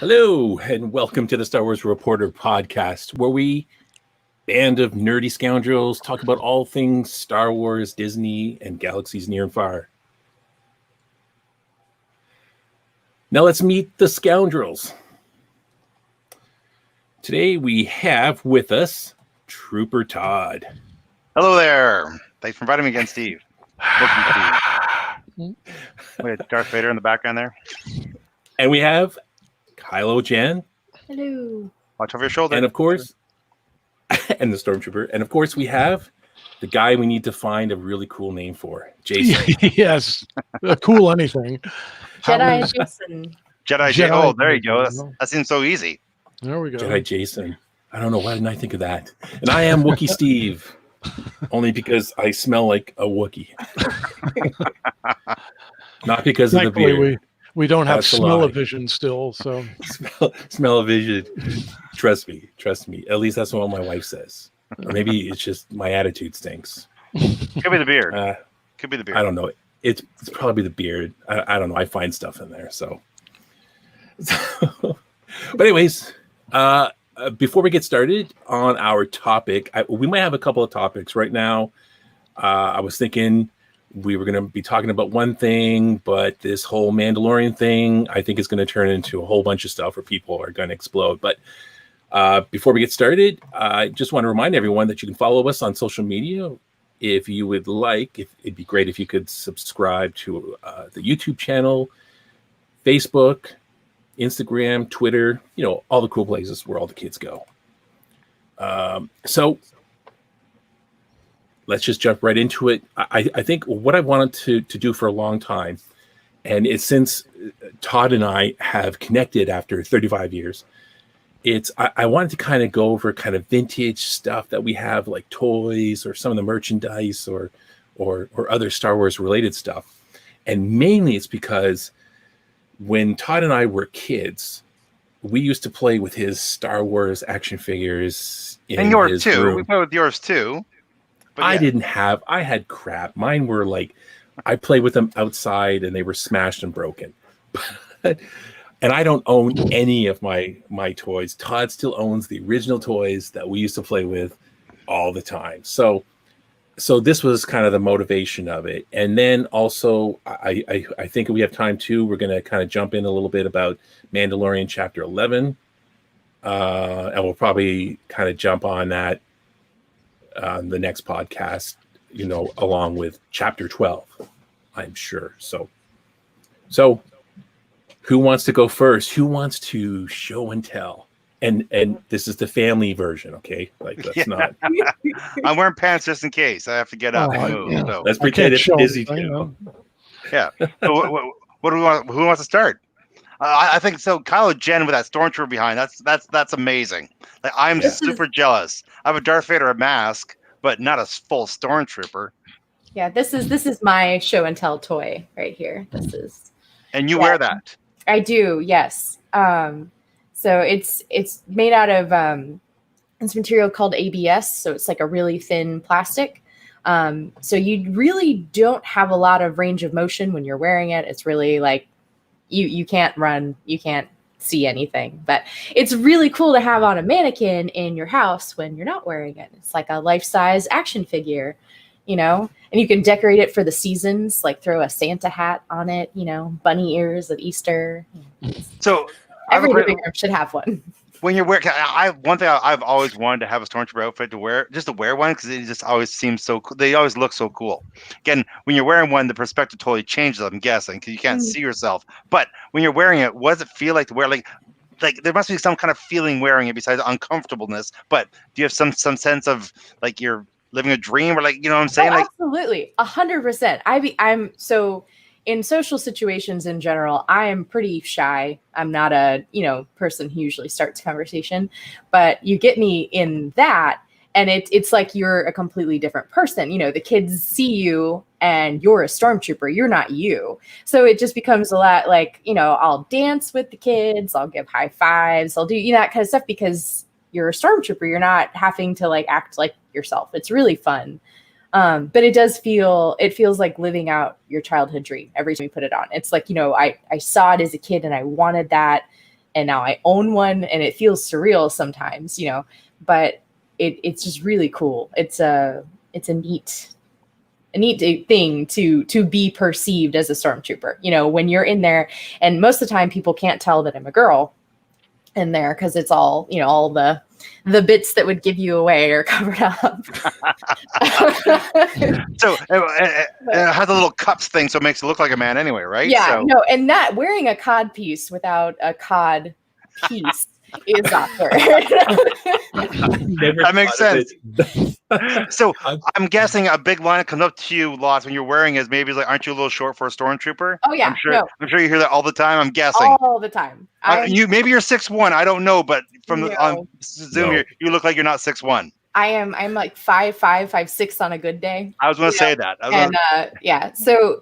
Hello, and welcome to the Star Wars Reporter podcast, where we, band of nerdy scoundrels, talk about all things Star Wars, Disney, and galaxies near and far. Now let's meet the scoundrels. Today we have with us Trooper Todd. Hello there. Thanks for inviting me again, Steve. Welcome, Steve. We had Darth Vader in the background there. And we have Kylo Jen. Hello. Watch over your shoulder. And of course, and the Stormtrooper. And of course, we have the guy we need to find a really cool name for, Jason. Yes. Cool anything. Jedi Jason. Jedi Jason. Oh, there you go. That seems so easy. There we go. Jedi Jason. I don't know. Why didn't I think of that? And I am Wookiee Steve. Only because I smell like a Wookiee. Not because of the beard. We don't have smell-o-vision still, so smell-o-vision. Trust me. At least that's what my wife says. Or maybe it's just my attitude stinks. Could be the beard. Could be the beard. I don't know. It's probably the beard. I don't know. I find stuff in there. So. But anyways, before we get started on our topic, we might have a couple of topics right now. I was thinking we were going to be talking about one thing, but this whole Mandalorian thing, I think is going to turn into a whole bunch of stuff where people are going to explode. But before we get started, I just want to remind everyone that you can follow us on social media. If you would like, it'd be great if you could subscribe to the YouTube channel, Facebook, Instagram, Twitter, all the cool places where all the kids go. So let's just jump right into it. I think what I wanted to do for a long time, and it's since Todd and I have connected after 35 years, I wanted to kind of go over kind of vintage stuff that we have, like toys or some of the merchandise or other Star Wars related stuff. And mainly it's because when Todd and I were kids, we used to play with his Star Wars action figures and yours his too. room. We played with yours too. But I had crap. Mine were like, I played with them outside and they were smashed and broken. And I don't own any of my toys. Todd still owns the original toys that we used to play with all the time. So this was kind of the motivation of it. And then also, I think if we have time too, we're going to kind of jump in a little bit about Mandalorian Chapter 11. And we'll probably kind of jump on that on the next podcast, along with Chapter 12, I'm sure. So who wants to go first? Who wants to show and tell? And this is the family version, okay? Like, let's not. I'm wearing pants just in case I have to get up and move. Yeah. So. Let's pretend it's busy too. Yeah. So what do we want? Who wants to start? I think so. Kylo Jen with that stormtrooper behind. That's amazing. Like, I'm super jealous. I have a Darth Vader mask, but not a full stormtrooper. Yeah, this is my show and tell toy right here. And you wear that? I do. Yes. So it's made out of this material called ABS. So it's like a really thin plastic. So you really don't have a lot of range of motion when you're wearing it. It's really like you can't run, you can't see anything, but it's really cool to have on a mannequin in your house when you're not wearing it. It's like a life-size action figure, and you can decorate it for the seasons, like throw a Santa hat on it, bunny ears at Easter. So every living room should have one. When you're wearing, one thing I've always wanted to have a stormtrooper outfit to wear one, because it just always seems so cool. They always look so cool. Again, when you're wearing one, the perspective totally changes, I'm guessing, because you can't see yourself. But when you're wearing it, what does it feel like to wear? Like there must be some kind of feeling wearing it besides uncomfortableness. But do you have some sense of like you're living a dream, or like, what I'm saying? Oh, absolutely, 100%. I'm so. In social situations in general, I am pretty shy. I'm not a, person who usually starts conversation, but you get me in that, and it's like you're a completely different person. The kids see you and you're a stormtrooper. You're not you. So it just becomes a lot like, I'll dance with the kids. I'll give high fives. I'll do that kind of stuff because you're a stormtrooper. You're not having to like act like yourself. It's really fun. But it feels like living out your childhood dream every time you put it on. It's like, I saw it as a kid and I wanted that. and now I own one, and it feels surreal sometimes, but it's just really cool. It's a neat thing to be perceived as a stormtrooper, when you're in there, and most of the time people can't tell that I'm a girl in there because it's all, all the bits that would give you away are covered up. So it has a little cups thing, so it makes it look like a man anyway, right? Yeah, no, and that wearing a cod piece without a cod piece is awkward. That makes sense. So I'm guessing a big line that comes up to you lots when you're wearing is maybe like, aren't you a little short for a stormtrooper? Oh yeah, I'm sure you hear that all the time. I'm guessing all the time. maybe you're 6'1". I don't know, but from on Zoom No. here, you look like you're not 6'1". I'm like 5'5", 5'6" on a good day. I was going to say that. So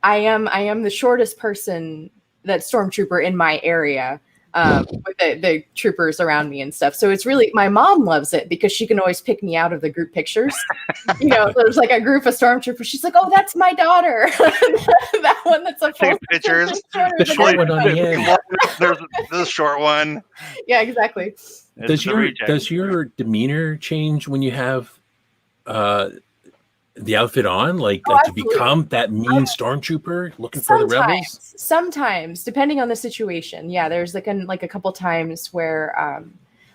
I am the shortest person that's stormtrooper in my area. With the troopers around me and stuff. So it's really, my mom loves it because she can always pick me out of the group pictures. There's like a group of stormtroopers. She's like, oh, that's my daughter. That one that's a full pictures. The short one on the end. There's the short one. Yeah, exactly. Does your demeanor change when you have the outfit on, like you become that mean stormtrooper looking for the rebels? Sometimes, depending on the situation. Yeah, there's like a couple times where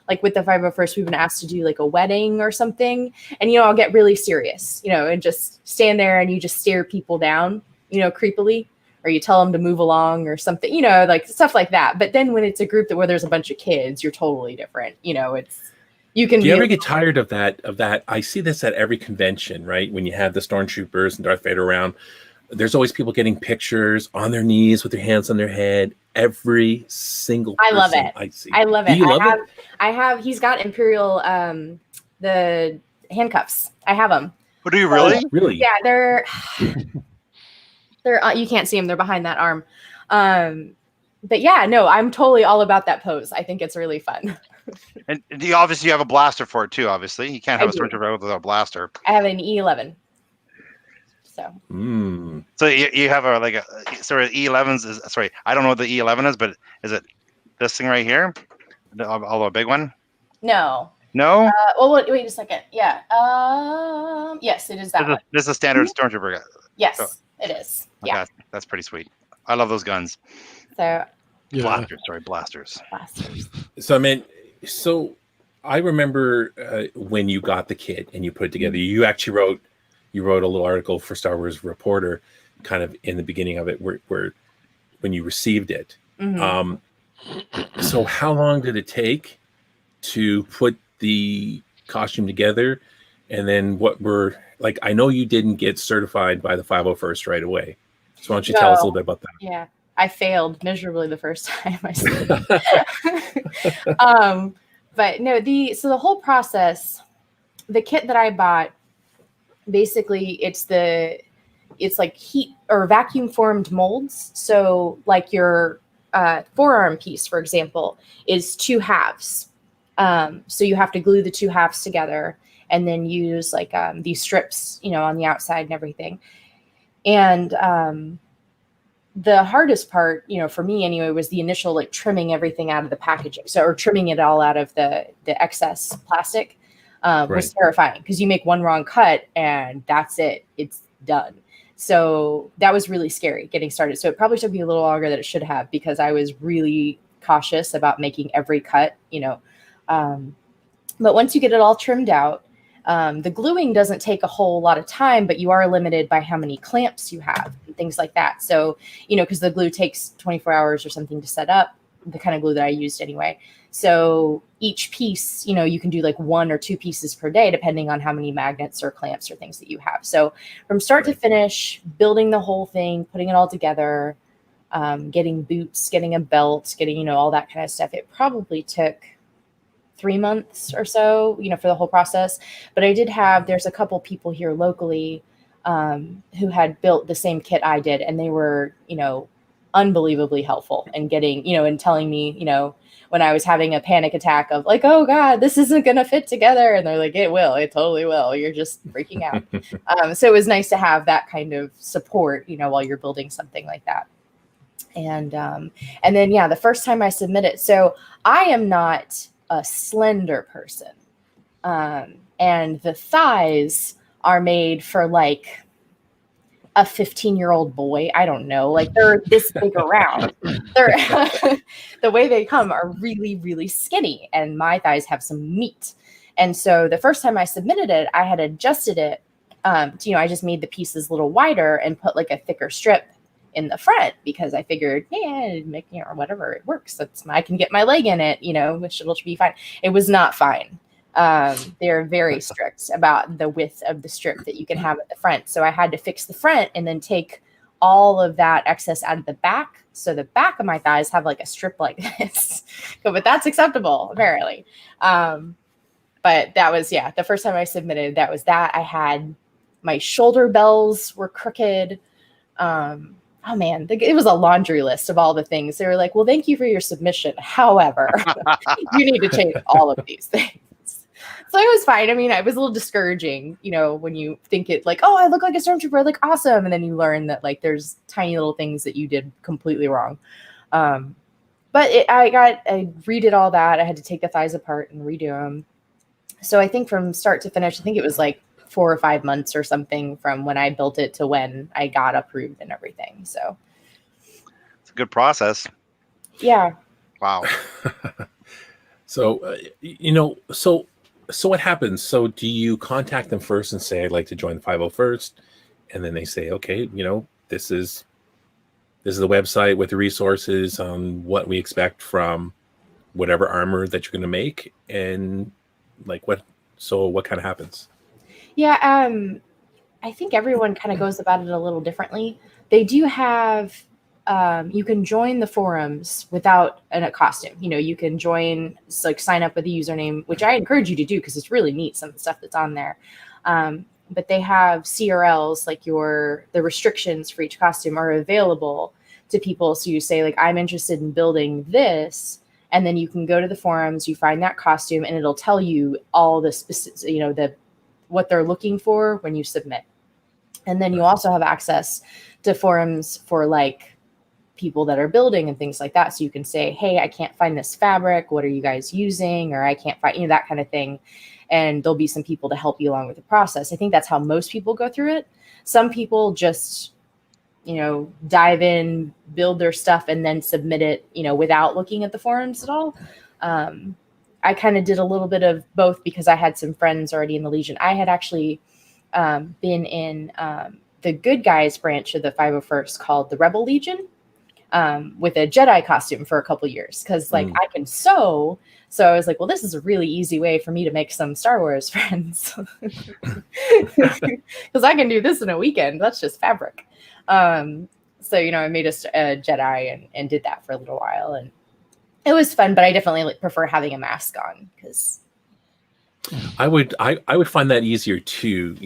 like with the 501st, we've been asked to do like a wedding or something, and I'll get really serious, and just stand there and you just stare people down, creepily, or you tell them to move along or something, like stuff like that. But then when it's a group where there's a bunch of kids, you're totally different. Do you ever get tired of that? I see this at every convention, right? When you have the stormtroopers and Darth Vader around, there's always people getting pictures on their knees with their hands on their head. Every single person I love it. I see. I love it. Do you love it? I have. He's got Imperial the handcuffs. I have them. Oh, do you really? Really? Yeah, they're you can't see them. They're behind that arm. But yeah, no, I'm totally all about that pose. I think it's really fun. And obviously you have a blaster for it too. Obviously, you can't have a stormtrooper without a blaster. I have an E11. So. So you have a E11s. Sorry, I don't know what the E11 is, but is it this thing right here? Although a big one. No. No. Wait a second. Yeah. Yes, it is that one. This is a standard stormtrooper. Yes, it is. Yeah. Okay, that's pretty sweet. I love those guns. So. Yeah. Blasters. So I remember when you got the kit and you put it together, you actually wrote a little article for Star Wars Reporter, kind of in the beginning of it, where when you received it. Mm-hmm. So how long did it take to put the costume together? And then I know you didn't get certified by the 501st right away. So why don't you tell us a little bit about that? Yeah. I failed miserably the first time I said it. But no, the whole process, the kit that I bought, basically it's like heat or vacuum formed molds. So like your forearm piece, for example, is 2 halves. So you have to glue the 2 halves together and then use like these strips, on the outside and everything. And the hardest part, for me anyway, was the initial like trimming everything out of the packaging. Or trimming it all out of the excess plastic was terrifying because you make one wrong cut and that's it. It's done. So that was really scary getting started. So it probably took me a little longer than it should have because I was really cautious about making every cut, But once you get it all trimmed out, the gluing doesn't take a whole lot of time, but you are limited by how many clamps you have and things like that. So, because the glue takes 24 hours or something to set up, the kind of glue that I used anyway. So each piece, you can do like 1 or 2 pieces per day, depending on how many magnets or clamps or things that you have. So from start to finish, building the whole thing, putting it all together, getting boots, getting a belt, getting, all that kind of stuff, it probably took 3 months or so, for the whole process. But there's a couple people here locally who had built the same kit I did, and they were, unbelievably helpful in getting, and telling me, when I was having a panic attack of like, oh God, this isn't going to fit together. And they're like, it totally will. You're just freaking out. So it was nice to have that kind of support, while you're building something like that. And then yeah, the first time I submitted, so I am not a slender person, and the thighs are made for like a 15-year-old boy. I don't know, like they're this big around. They're the way they come are really, really skinny, and my thighs have some meat. And so the first time I submitted it, I had adjusted it. I just made the pieces a little wider and put like a thicker strip in the front because I figured, or whatever, it works. I can get my leg in it, which it'll be fine. It was not fine. They're very strict about the width of the strip that you can have at the front. So I had to fix the front and then take all of that excess out of the back. So the back of my thighs have like a strip like this, but that's acceptable apparently. But that was, the first time I submitted, that was that. I had my shoulder bells were crooked. Oh man, it was a laundry list of all the things. They were like, well, thank you for your submission. However, you need to change all of these things. So it was fine. I mean, it was a little discouraging, when you think it like, oh, I look like a stormtrooper, like awesome. And then you learn that like there's tiny little things that you did completely wrong. But I redid all that. I had to take the thighs apart and redo them. So I think from start to finish, I think it was like 4 or 5 months or something from when I built it to when I got approved and everything. So it's a good process. Yeah. Wow. So, so what happens? So do you contact them first and say, I'd like to join the 501st? And then they say, okay, this is the website with the resources on what we expect from whatever armor that you're going to make. And like what kind of happens? Yeah. I think everyone kind of goes about it a little differently. They do have, you can join the forums without a costume. You can join, like sign up with a username, which I encourage you to do because it's really neat, some of the stuff that's on there. But they have CRLs, like the restrictions for each costume are available to people. So you say like, I'm interested in building this. And then you can go to the forums, you find that costume, and it'll tell you all the specific, what they're looking for when you submit. And then you also have access to forums for like people that are building and things like that. So you can say, hey, I can't find this fabric. What are you guys using? Or I can't find, that kind of thing. And there'll be some people to help you along with the process. I think that's how most people go through it. Some people just, dive in, build their stuff, and then submit it, without looking at the forums at all. I kind of did a little bit of both because I had some friends already in the Legion. I had actually been in the good guys branch of the 501st called the Rebel Legion with a Jedi costume for a couple years because I can sew. So I was like, well, this is a really easy way for me to make some Star Wars friends because I can do this in a weekend. That's just fabric. So, I made a Jedi and did that for a little while, and it was fun, but I definitely prefer having a mask on because I would find that easier too.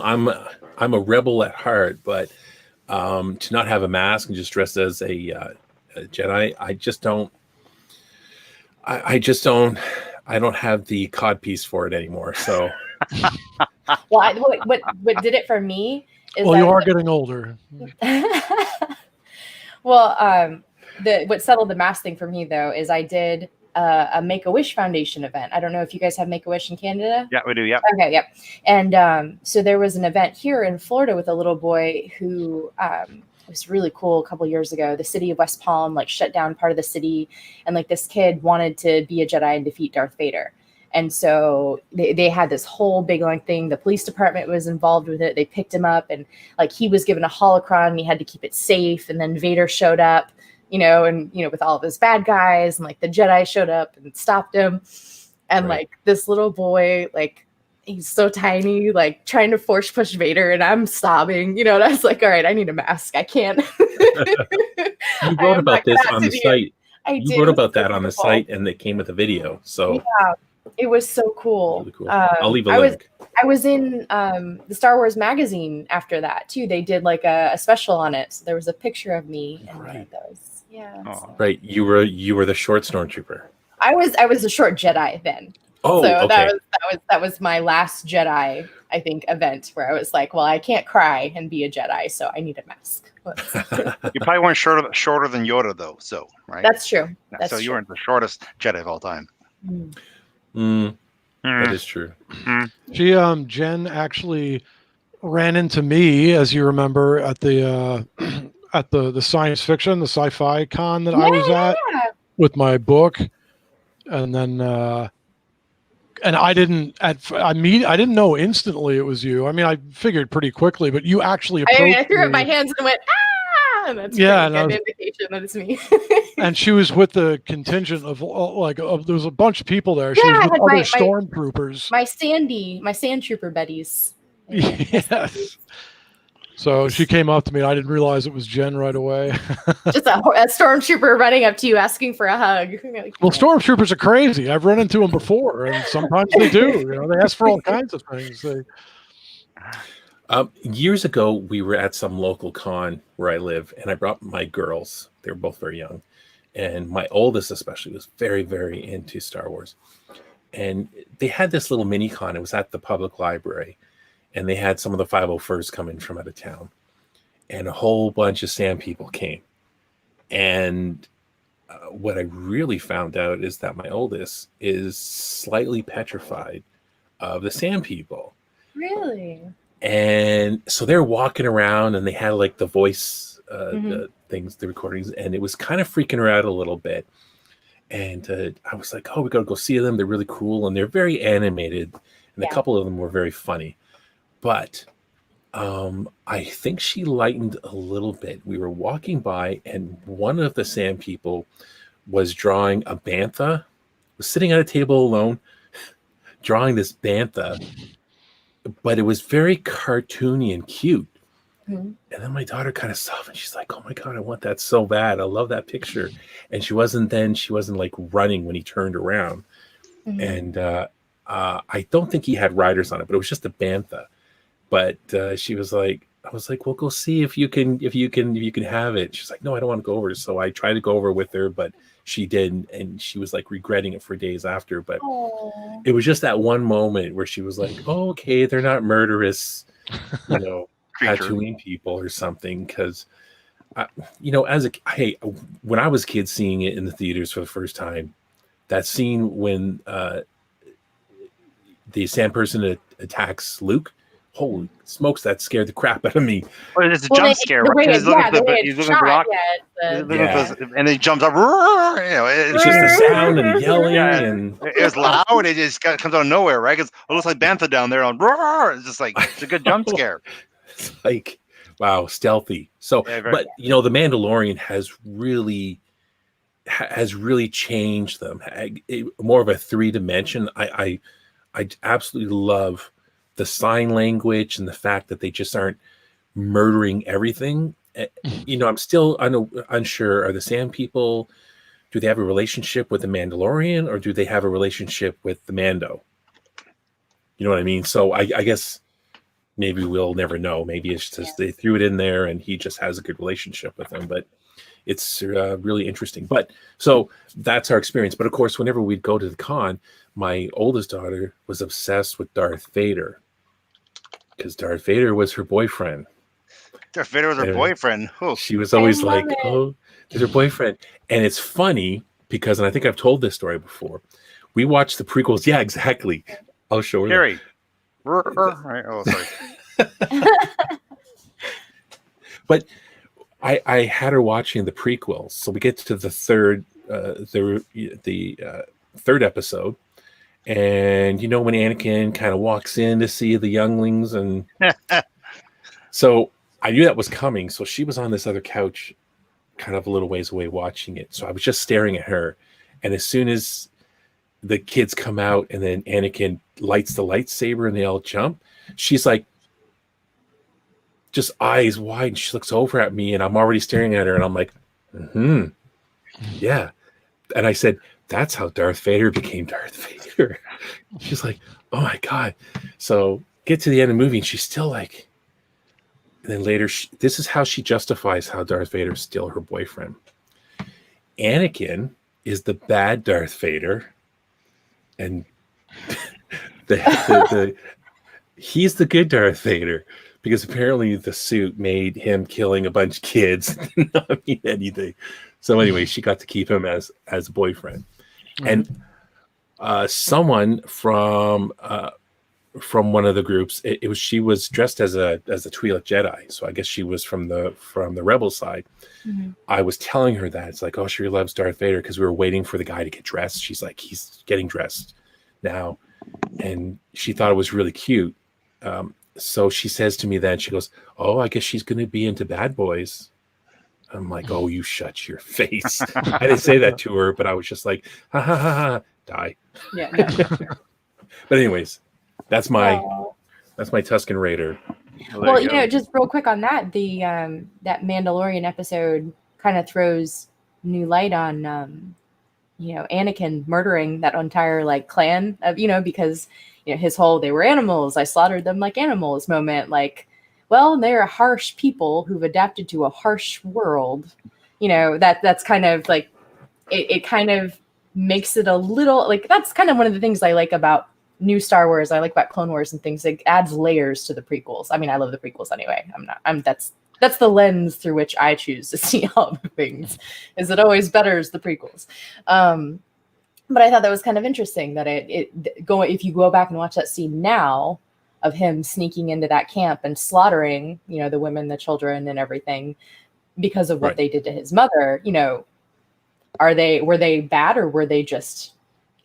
I'm a rebel at heart, but to not have a mask and just dress as a Jedi, I don't have the cod piece for it anymore. So, well, what did it for me is you are getting older. Well, what settled the mask thing for me though is I did a Make-A-Wish Foundation event. I don't know if you guys have Make-A-Wish in Canada. Yeah, we do. Yeah. Okay. Yep. And so there was an event here in Florida with a little boy who was really cool. A couple years ago, the city of West Palm shut down part of the city, and this kid wanted to be a Jedi and defeat Darth Vader. And so they had this whole big thing. The police department was involved with it. They picked him up, and he was given a holocron and he had to keep it safe. And then Vader showed up, with all of his bad guys, and the Jedi showed up and stopped him. And right. This little boy, he's so tiny, trying to force push Vader, and I'm sobbing, and I was like, all right, I need a mask. I can't. You wrote about this on the site. You wrote about that on the site, and it came with a video. So yeah, it was so cool. Really cool. I'll leave a link. I was in the Star Wars magazine after that too. They did a special on it. So there was a picture of me and right. those. Yeah. Oh. So. Right. You were the short stormtrooper. I was a short Jedi then. Oh, so okay. that was my last Jedi, I think, event where I was like, well, I can't cry and be a Jedi, so I need a mask. You probably weren't shorter than Yoda though, so right. That's true. That's so you true. weren't the shortest Jedi of all time. That is true. She, Jen actually ran into me, as you remember, at the at the science fiction, the sci-fi con that I was at with my book, and then and I didn't know instantly it was you. I mean, I figured pretty quickly, but you actually approached I threw up me. my hands and went, ah, and that's Yeah, pretty good indication that it's me. And she was with the contingent of there was a bunch of people there. She Yeah, was with I had other my stormtroopers. my sand trooper buddies. Yes. So she came up to me. I didn't realize it was Jen right away. Just a stormtrooper running up to you asking for a hug. Well, stormtroopers are crazy. I've run into them before, and sometimes they do. You know, they ask for all kinds of things. Years ago, we were at some local con where I live, and I brought my girls. They were both very young, and my oldest especially was very, very into Star Wars. And they had this little mini con. It was at the public library, and they had some of the 501st come in from out of town, and a whole bunch of Sand people came. And what I really found out is that my oldest is slightly petrified of the Sand people. Really? And so they're walking around, and they had like the voice the things, the recordings, and it was kind of freaking her out a little bit. And I was like, oh, we got to go see them. They're really cool, and they're very animated, and a couple of them were very funny. But I think she lightened a little bit. We were walking by, and one of the Sand people was drawing a bantha, was sitting at a table alone, drawing this bantha, but it was very cartoony and cute. And then my daughter kind of saw it, and she's like, oh my God, I want that so bad. I love that picture. And she wasn't like running when he turned around. And I don't think he had riders on it, but it was just a bantha. But she was like, I was like, well, go see if you can have it. She's like, no, I don't want to go over. So I tried to go over with her, but she didn't, and she was like regretting it for days after. But it was just that one moment where she was like, oh, okay, they're not murderous, Tatooine people or something. Because when I was a kid seeing it in the theaters for the first time, that scene when the Sand person attacks Luke, holy smokes, that scared the crap out of me. Well, it's a jump scare, right? He's looking at the rock, and then he jumps up. It's just the sound and the yelling, and it was loud. It just comes out of nowhere, right? Because it looks like Bantha down there on. It's just like it's a good jump scare. It's like, wow, stealthy. So, but the Mandalorian has really changed them. More of a 3-dimension. I absolutely love the sign language and the fact that they just aren't murdering everything. I'm still unsure. Are the Sand people, do they have a relationship with the Mandalorian, or do they have a relationship with the Mando? You know what I mean? So I guess maybe we'll never know. Maybe it's just they threw it in there and he just has a good relationship with them. But it's really interesting. But so that's our experience. But of course, whenever we'd go to the con, my oldest daughter was obsessed with Darth Vader, because Darth Vader was her boyfriend. Darth Vader was her boyfriend. Oh. She was always like, oh, there's her boyfriend. And it's funny because, and I think I've told this story before, we watched the prequels. Yeah, exactly. I'll show her. Harry. Oh, sorry. But I had her watching the prequels. So we get to the third episode. And when Anakin kind of walks in to see the younglings, and so I knew that was coming. So she was on this other couch, kind of a little ways away, watching it. So I was just staring at her. And as soon as the kids come out, and then Anakin lights the lightsaber, and they all jump, she's like, just eyes wide. And she looks over at me, and I'm already staring at her, and I'm like, yeah. And I said, that's how Darth Vader became Darth Vader. She's like, oh my God. So get to the end of the movie, and she's still like, and then later, this is how she justifies how Darth Vader is still her boyfriend. Anakin is the bad Darth Vader, and He's the good Darth Vader because apparently the suit made him killing a bunch of kids not mean anything. So anyway, she got to keep him as a boyfriend, and someone from one of the groups, she was dressed as a Twi'lek Jedi, so I guess she was from the rebel side. Mm-hmm. I was telling her that it's like, oh, she really loves Darth Vader because we were waiting for the guy to get dressed. She's like, he's getting dressed now, and she thought it was really cute. So she says to me then, she goes, oh, I guess she's going to be into Bad Boys. I'm like, oh, you shut your face. I didn't say that to her, but I was just like, ha ha ha ha, die. Yeah. No. But anyways, that's my Tusken Raider. Well, just real quick on that, the that Mandalorian episode kind of throws new light on Anakin murdering that entire like clan of, because his whole they were animals, I slaughtered them like animals moment, like, well, they're harsh people who've adapted to a harsh world. That's kind of like it kind of makes it a little like, that's kind of one of the things I like about new Star Wars. I like about Clone Wars and things. It adds layers to the prequels. I mean, I love the prequels anyway. That's the lens through which I choose to see all the things, is it always betters the prequels. But I thought that was kind of interesting that if you go back and watch that scene now of him sneaking into that camp and slaughtering, the women, the children and everything because of what they did to his mother, were they bad, or were they just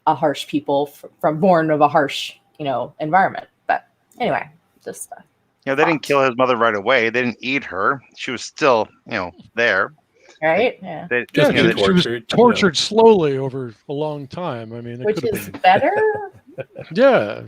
a harsh people from born of a harsh, environment? But anyway, just they didn't kill his mother right away. They didn't eat her. She was still, there. Right. Yeah. She was tortured slowly over a long time. I mean, which is better. Yeah.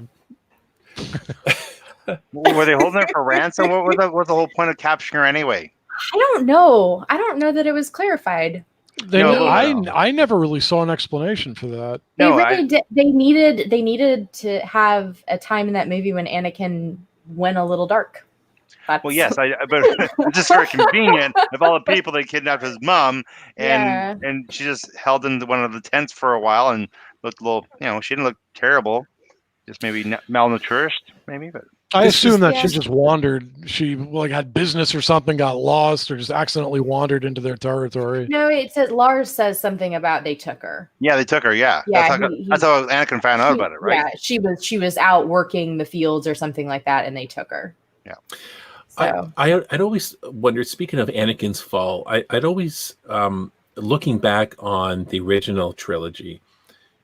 Were they holding her for ransom? What was the whole point of capturing her anyway? I don't know. I don't know that it was clarified. I never really saw an explanation for that. They really did. They needed to have a time in that movie when Anakin went a little dark. Well, yes, but it's just very convenient of all the people they kidnapped his mom, and she just held into one of the tents for a while and looked a little, she didn't look terrible, just maybe malnourished, maybe. But I assume that she just wandered. She had business or something, got lost, or just accidentally wandered into their territory. No, it says Lars says something about they took her. Yeah, they took her. Yeah, that's how Anakin found out about it, right? Yeah, she was out working the fields or something like that, and they took her. Yeah. So. I'd always wondered, speaking of Anakin's fall, I'd always, looking back on the original trilogy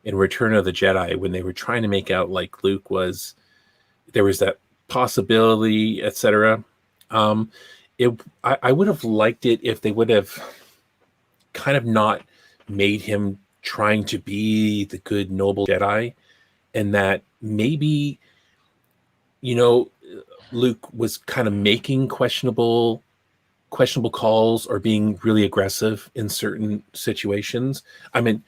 in Return of the Jedi, when they were trying to make out like Luke there was that possibility, etc. I would have liked it if they would have kind of not made him trying to be the good, noble Jedi, and that maybe, Luke was kind of making questionable calls or being really aggressive in certain situations. I mean,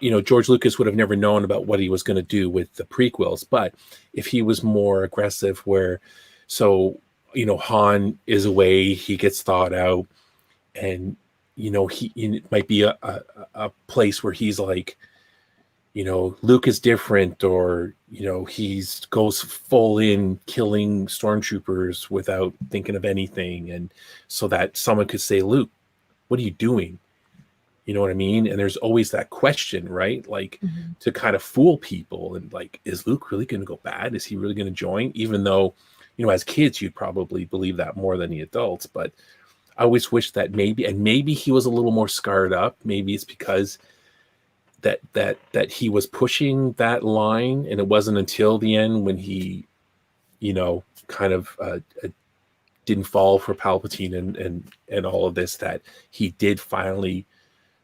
George Lucas would have never known about what he was going to do with the prequels, but if he was more aggressive Han is away, he gets thawed out, and, it might be a place where he's like, Luke is different, or, he's goes full in killing stormtroopers without thinking of anything. And so that someone could say, Luke, what are you doing? You know what I mean? And there's always that question, right? Like to kind of fool people. And like, is Luke really going to go bad? Is he really going to join? Even though, as kids, you'd probably believe that more than the adults. But I always wish that maybe he was a little more scarred up. Maybe it's because that he was pushing that line, and it wasn't until the end when he, kind of didn't fall for Palpatine and all of this, that he did finally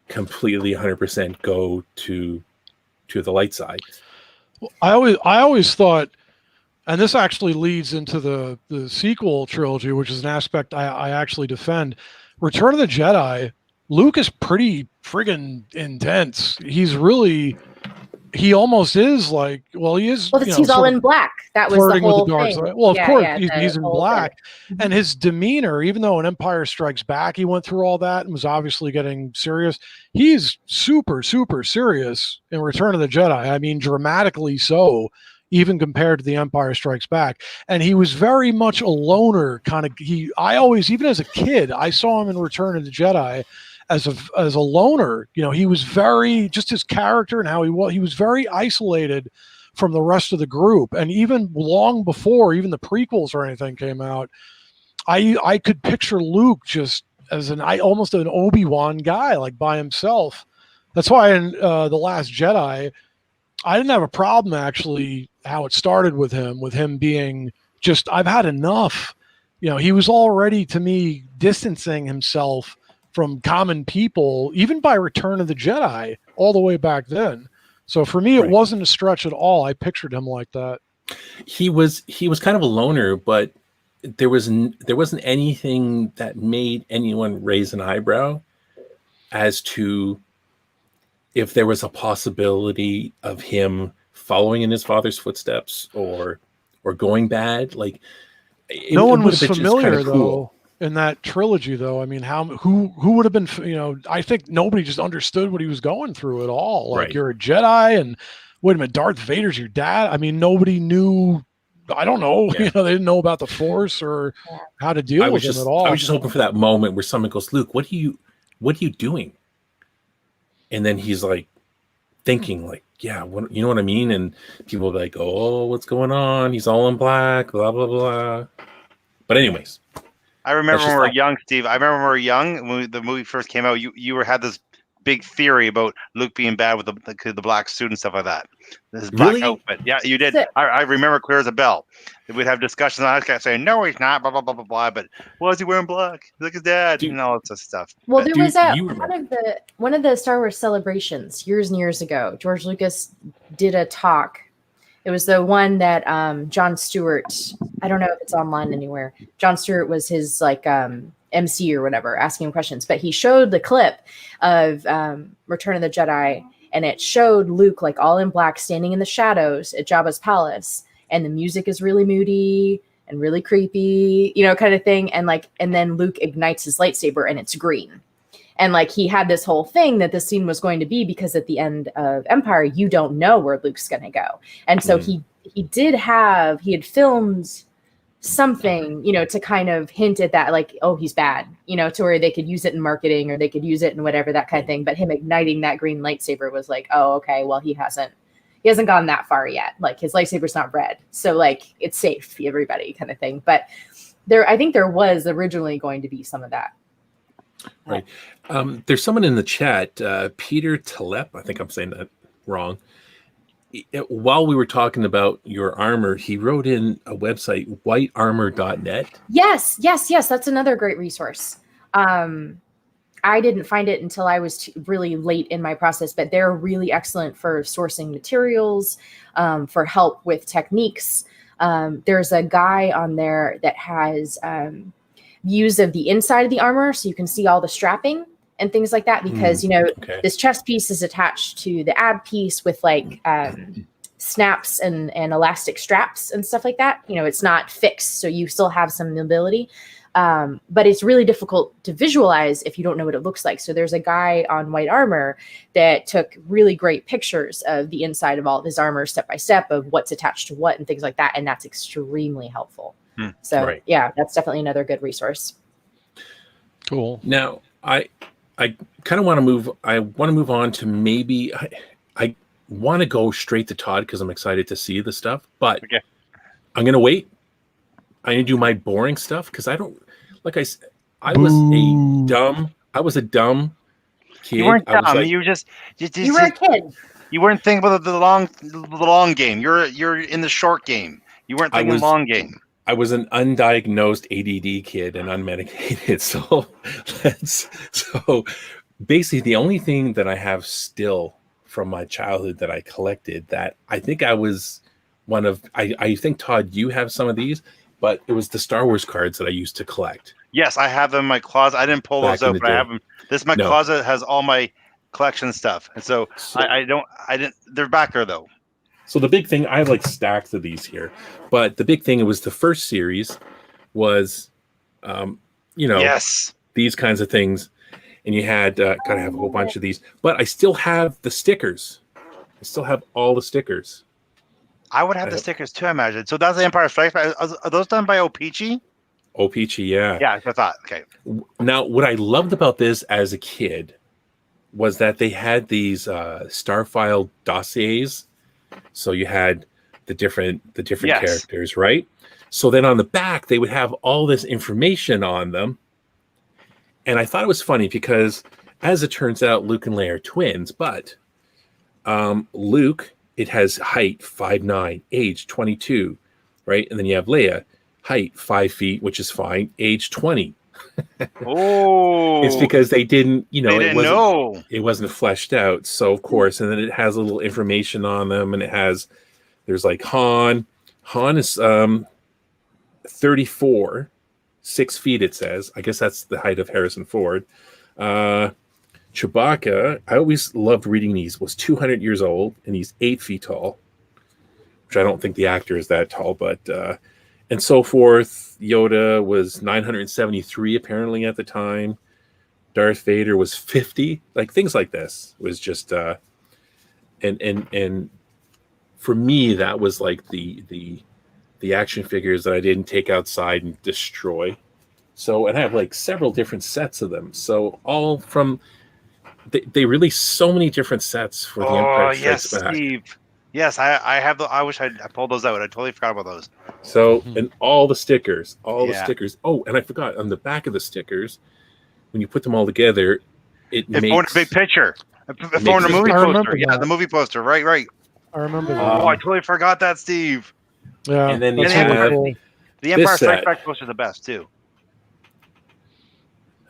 completely 100% go to the light side. Well, I always thought, and this actually leads into the sequel trilogy, which is an aspect I actually defend. Return of the Jedi, Luke is pretty friggin' intense. He's he almost is like, well, he is. Well, You know, he's all sort of in black. That was the flirting with whole the dark thing. side. Well, of Yeah, course, yeah, the he's in whole black, bit. and his demeanor, even though in Empire Strikes Back he went through all that and was obviously getting serious, he's super, super serious in Return of the Jedi. I mean, dramatically so, even compared to the Empire Strikes Back. And he was very much a loner kind of. I always, even as a kid, I saw him in Return of the Jedi as a loner. You know, he was very, just his character and how he was very isolated from the rest of the group. And even long before even the prequels or anything came out, I could picture Luke just as almost an Obi-Wan guy, like by himself. That's why in The Last Jedi, I didn't have a problem actually how it started with him being just, I've had enough. You know, he was already, to me, distancing himself from common people, even by Return of the Jedi, all the way back then. So for me, it wasn't a stretch at all. I pictured him like that. He was kind of a loner, but there wasn't anything that made anyone raise an eyebrow as to if there was a possibility of him following in his father's footsteps or going bad. Like no one was familiar though in that trilogy, though. I mean, who would have been? You know, I think nobody just understood what he was going through at all. Like, you're a Jedi, and wait a minute, Darth Vader's your dad. I mean, nobody knew. I don't know. Yeah. You know, they didn't know about the Force or how to deal with him at all. I was just hoping for that moment where someone goes, "Luke, what are you doing?" And then he's like thinking, like, "Yeah, you know what I mean?" And people will be like, "Oh, what's going on? He's all in black, blah blah blah." But anyways, I remember when we were young, Steve. I remember when we were young when the movie first came out. You had this big theory about Luke being bad with the black suit and stuff like that. This black outfit. Yeah, you did. I remember clear as a bell. We'd have discussions on that guy saying, "No, he's not." Blah blah blah blah blah. But why is he wearing black? Look, his dad and all that stuff. Well, there was one of the Star Wars celebrations years and years ago. George Lucas did a talk. It was the one that Jon Stewart. I don't know if it's online anywhere. Jon Stewart was his MC or whatever, asking him questions. But he showed the clip of Return of the Jedi, and it showed Luke like all in black, standing in the shadows at Jabba's palace, and the music is really moody and really creepy, you know, kind of thing. And then Luke ignites his lightsaber, and it's green. And like he had this whole thing that this scene was going to be, because at the end of Empire, you don't know where Luke's going to go. And so he had filmed something, you know, to kind of hint at that, like, oh, he's bad, you know, to where they could use it in marketing or they could use it in whatever, that kind of thing. But him igniting that green lightsaber was like, oh, okay, well, he hasn't gone that far yet. Like his lightsaber's not red. So like it's safe, everybody kind of thing. But I think there was originally going to be some of that. Right. There's someone in the chat, Peter Talep. I think I'm saying that wrong. While we were talking about your armor, he wrote in a website, whitearmor.net. Yes. That's another great resource. I didn't find it until I was really late in my process, but they're really excellent for sourcing materials, for help with techniques. There's a guy on there that has views of the inside of the armor, so you can see all the strapping and things like that, because this chest piece is attached to the ab piece with like snaps and elastic straps and stuff like that. You know, it's not fixed, so you still have some mobility, but it's really difficult to visualize if you don't know what it looks like. So there's a guy on White Armor that took really great pictures of the inside of all of his armor, step by step, of what's attached to what and things like that, and that's extremely helpful. So yeah, that's definitely another good resource. Cool. Now I kind of want to move. I want to move on to maybe I want to go straight to Todd because I'm excited to see the stuff, but I'm gonna wait. I'm gonna do my boring stuff because I don't like I was a dumb kid. You weren't dumb. Like, you were a kid. You weren't thinking about the long game. You're in the short game. You weren't thinking long game. I was an undiagnosed ADD kid and unmedicated. So basically the only thing that I have still from my childhood that I collected that I think I was one of, I think, Todd, you have some of these, but it was the Star Wars cards that I used to collect. Yes, I have them in my closet. I didn't pull those out, but I have them. My closet has all my collection stuff, and so So, I didn't. They're back there though. so the big thing, I have like stacks of these here, but the big thing, it was the first series was, you know, Yes. these kinds of things, and you had gotta have a whole bunch of these, but I still have the stickers. I still have all the stickers. I would have the stickers too, I imagine. So that's the Empire Strikes Back. Are those done by O-Pee-Chee? O-Pee-Chee, yeah. Yeah, I thought. Okay. Now, what I loved about this as a kid was that they had these Starfile dossiers. So you had the different Yes. characters, right? So then on the back, they would have all this information on them. And I thought it was funny because, as it turns out, Luke and Leia are twins, but Luke, it has height 5'9", age 22, right? And then you have Leia, height 5 feet, which is fine, age 20. Oh, It's because they didn't, you know, they didn't know. it wasn't fleshed out. So of course, and then it has a little information on them, and there's like Han. Han is 34, 6 feet, it says. I guess that's the height of Harrison Ford. Chewbacca, I always loved reading these, was 200 years old, and he's 8 feet tall, which I don't think the actor is that tall, but and so forth. Yoda was 973 apparently at the time. Darth Vader was 50. Like things like this was just and for me that was like the action figures that I didn't take outside and destroy. So, and I have like several different sets of them. So all from they released so many different sets for the Empire Strikes Back. Steve. Yes, I have. I wish I pulled those out. I totally forgot about those. So, and all the stickers, Yeah. Oh, and I forgot on the back of the stickers, when you put them all together, it It makes formed a big picture. It makes formed a a movie I poster. remember Yeah, that. the movie poster. Right. I remember that. Oh, I totally forgot that, Steve. Yeah, And then you that's have really cool. The Empire Strikes set. Back poster is the best too.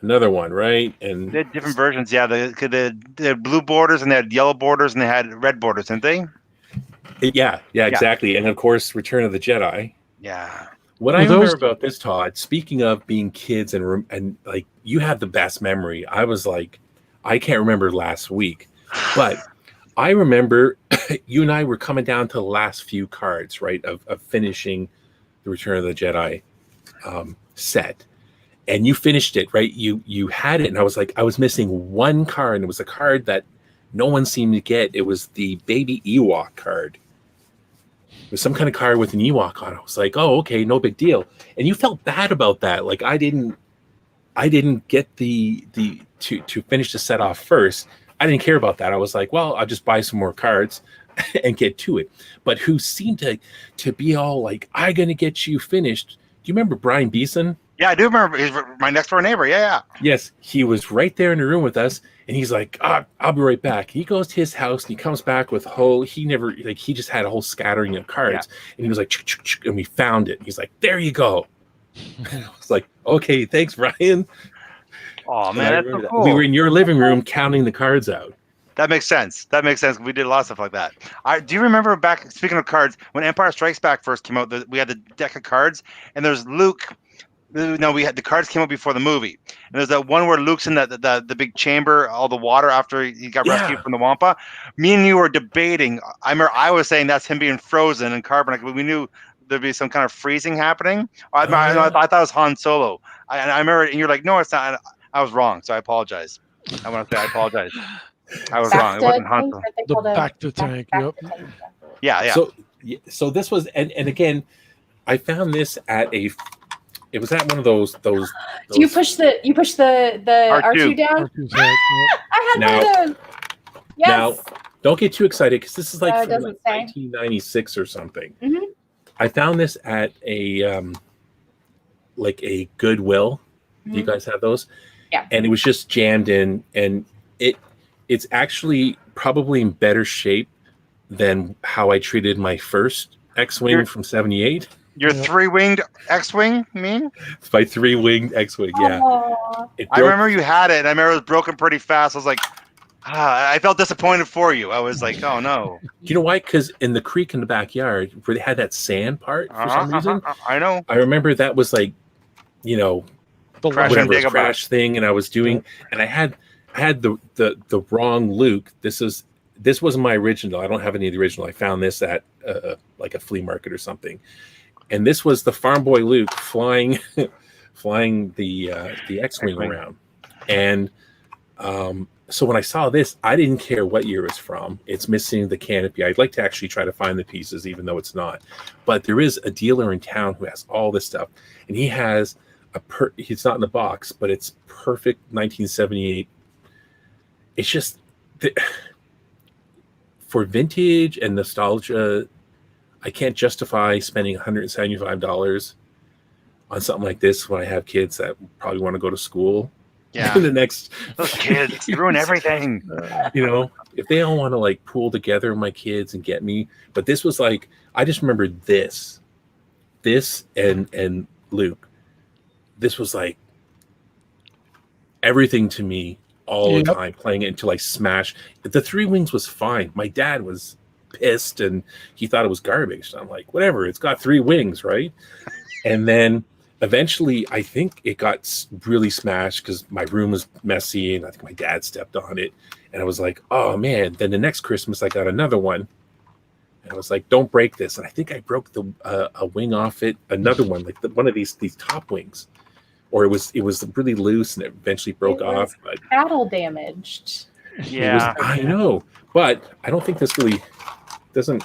another one, right? And They had different versions. Yeah, they had blue borders and they had yellow borders and they had red borders, didn't they? yeah, exactly. And of course, Return of the Jedi. Yeah. What Well, I remember those- about this, Todd, speaking of being kids and like you have the best memory. I was like, I can't remember last week, but I remember you and I were coming down to the last few cards, right, of finishing the Return of the Jedi set, and you finished it, right? You had it, and I was like, I was missing one card, and it was a card that no one seemed to get. It was the baby Ewok card. It was some kind of card with an Ewok on it. I was like, oh, okay, no big deal. And you felt bad about that. Like I didn't get the to finish the set off first. I didn't care about that. I was like, well, I'll just buy some more cards and get to it. But who seemed to be all like, I'm gonna get you finished. Do you remember Brian Beeson? Yeah, I do remember. He's my next door neighbor. Yeah. Yes, he was right there in the room with us, and he's like, I'll be right back. He goes to his house and he comes back with he just had a whole scattering of cards, and he was like, and we found it. He's like, there you go. And I was like, okay, thanks, Brian. Oh And I man, that's remember so that. cool. We were in your living room counting the cards out. That makes sense. We did a lot of stuff like that. Do you remember back, speaking of cards, when Empire Strikes Back first came out, we had the deck of cards, and there's Luke. No, we had the cards came out before the movie, and there's that one where Luke's in the big chamber, all the water after he got rescued from the Wampa. Me and you were debating. I remember I was saying that's him being frozen in carbonite, but we knew there'd be some kind of freezing happening. I thought it was Han Solo. I remember, and you're like, no, it's not. I was wrong, so I apologize. I want to say I apologize. I was wrong. It wasn't Han Solo. The Bacta tank. Yep. Yeah. So this was, and again, I found this at it was at one of those. Do you push the R2 down? R2's head, yep. I had Now- one of those. Yes. Now, don't get too excited because this is like No, it from doesn't like say. 1996 or something. Mhm. I found this at a like a Goodwill. Do you Mhm. guys have those? Yeah. And it was just jammed in, and it's actually probably in better shape than how I treated my first X-wing You're- from '78. Your Yeah. 3-winged X-wing, you mean? It's my 3-winged X-wing. Yeah, Aw. it I broke- remember you had it, and I remember it was broken pretty fast. I was like, I felt disappointed for you. I was like, oh no. You know why? Because in the creek in the backyard where they had that sand part for some reason, I know. I remember that was like, you know, The Crash whatever and this Dagobah. crash thing, and I was doing, and I had I had the wrong Luke. This wasn't my original. I don't have any of the original. I found this at like a flea market or something, and this was the Farm Boy Luke flying the X-wing around. And so when I saw this, I didn't care what year it's from. It's missing the canopy. I'd like to actually try to find the pieces, even though it's not. But there is a dealer in town who has all this stuff, and he has he's not in the box, but it's perfect 1978. It's just for vintage and nostalgia, I can't justify spending $175 on something like this when I have kids that probably want to go to school. Yeah, the next those kids ruin everything. If they all want to like pool together, my kids, and get me, but this was like, I just remember this and Luke. This was like everything to me all the time, playing it until I smashed. The Three Wings was fine. My dad was pissed and he thought it was garbage. So I'm like, whatever, it's got 3 wings, right? And then eventually I think it got really smashed because my room was messy and I think my dad stepped on it. And I was like, oh man. Then the next Christmas I got another one. And I was like, don't break this. And I think I broke a wing off it, another one, like one of these top wings. Or it was really loose and it eventually broke off. But battle damaged. Yeah, I know, but I don't think this really doesn't.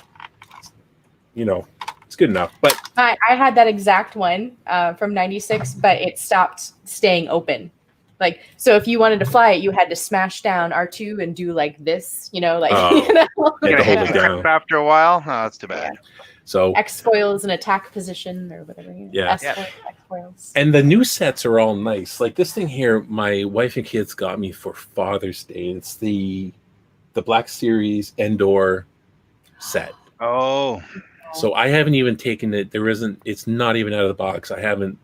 It's good enough. But I had that exact one from '96, but it stopped staying open. Like, so if you wanted to fly it, you had to smash down R2 and do like this, you had to hold it down. after a while. Oh, that's too bad. So X-foil is an attack position or whatever. Yeah. X-foils. And the new sets are all nice. Like this thing here, my wife and kids got me for Father's Day. It's the Black Series Endor set. Oh. So I haven't even taken it. It's not even out of the box. I haven't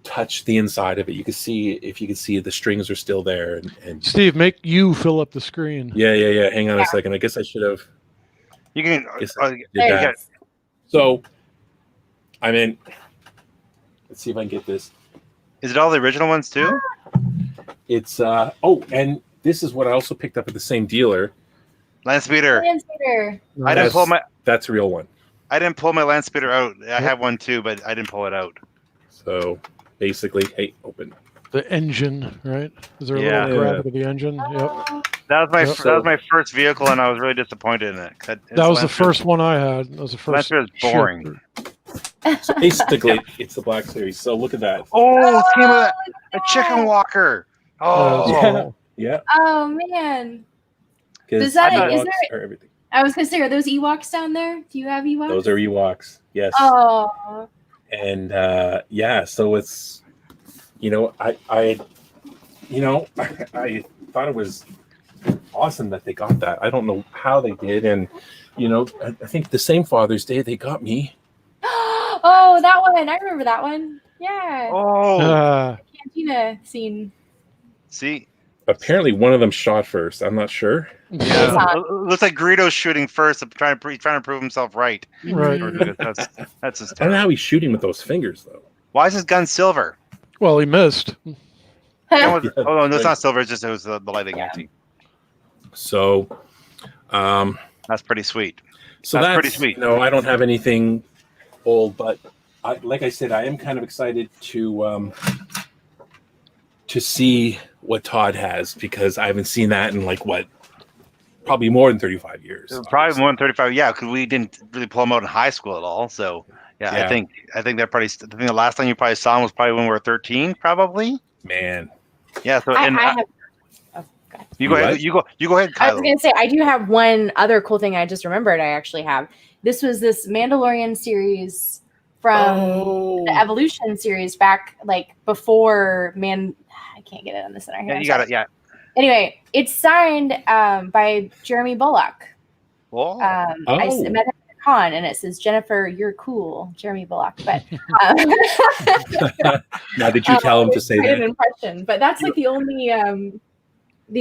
touched the inside of it. You can see, if you can see, the strings are still there. And Steve, make you fill up the screen. Yeah. Hang on a second. I guess I should have. You can. Did that. So, I mean, let's see if I can get this. Is it all the original ones too? It's and this is what I also picked up at the same dealer. Landspeeder. I didn't pull my. That's a real one. I didn't pull my Landspeeder out. I have one too, but I didn't pull it out. So basically, hey, open. The engine, right? Is there a Yeah. little grab of the engine? Yep. That was my first vehicle, and I was really disappointed in it. That was the first one I had. That was the first. Landspeeder is boring. So basically, it's the Black Series. So look at that. Oh, it came with a chicken walker. Oh, Yeah. Oh man. Is there? everything. I was gonna say, are those Ewoks down there? Do you have Ewoks? Those are Ewoks. Yes. Oh. And so it's, I thought it was awesome that they got that. I don't know how they did, and I think the same Father's Day they got me. Oh, that one! I remember that one. Yeah. Oh. Cantina scene. See. Apparently, one of them shot first. I'm not sure. Yeah. Looks like Greedo's shooting first. Trying to prove himself right. Right. That's his. I don't know how he's shooting with those fingers though. Why is his gun silver? Well, he missed. Oh no, it's not silver. It was the lighting anti. So, that's pretty sweet. So that's pretty sweet. No, I don't have anything old, but like I said, I am kind of excited to see what Todd has, because I haven't seen that in probably more than 35 years. Probably more than 35. Yeah, because we didn't really pull them out in high school at all. So yeah. I think they're probably. I think the last time you probably saw them was probably when we were 13, probably. Man. Yeah. So you go ahead. You go ahead, Kylo. I was gonna say, I do have one other cool thing I just remembered. I actually have. This was this Mandalorian series from the Evolution series back before I can't get it on the center here. Yeah, you got it. Yeah. Anyway, it's signed by Jeremy Bullock. Oh. I met him at a con, and it says, "Jennifer, you're cool, Jeremy Bullock." But now, did you tell him to say that? Impression, but that's the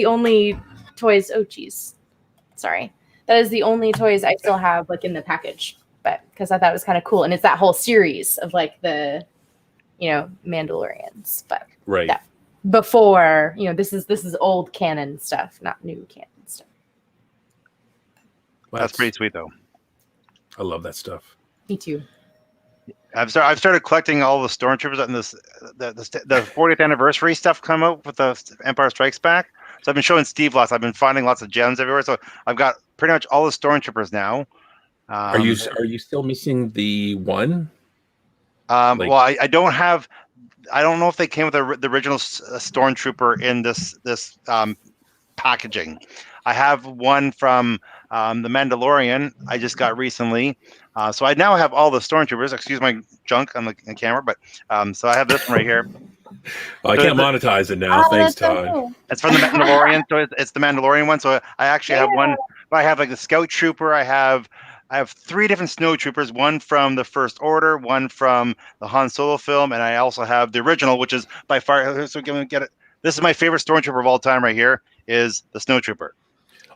only toys. Oh, geez, sorry. That is the only toys I still have in the package, but because I thought it was kind of cool, and it's that whole series of the Mandalorians. But right. before, this is old canon stuff, not new canon stuff. Well, That's pretty sweet, though. I love that stuff. Me too. I've started collecting all the stormtroopers and the 40th anniversary stuff come out with the Empire Strikes Back. So I've been showing Steve lots. I've been finding lots of gems everywhere. So I've got pretty much all the stormtroopers now. Are you still missing the one? Well, I don't have. I don't know if they came with the original stormtrooper in this packaging. I have one from the Mandalorian I just got recently. So I now have all the stormtroopers. Excuse my junk on the camera, but so I have this one right here. Oh, I can't monetize it now. Thanks, Todd. Cool. It's from the Mandalorian, so it's the Mandalorian one. So I actually have one. I have like the Scout Trooper. I have 3 different snow troopers. One from the First Order, one from the Han Solo film, and I also have the original, which is by far. So get it. This is my favorite stormtrooper of all time. Right here is the Snow Trooper.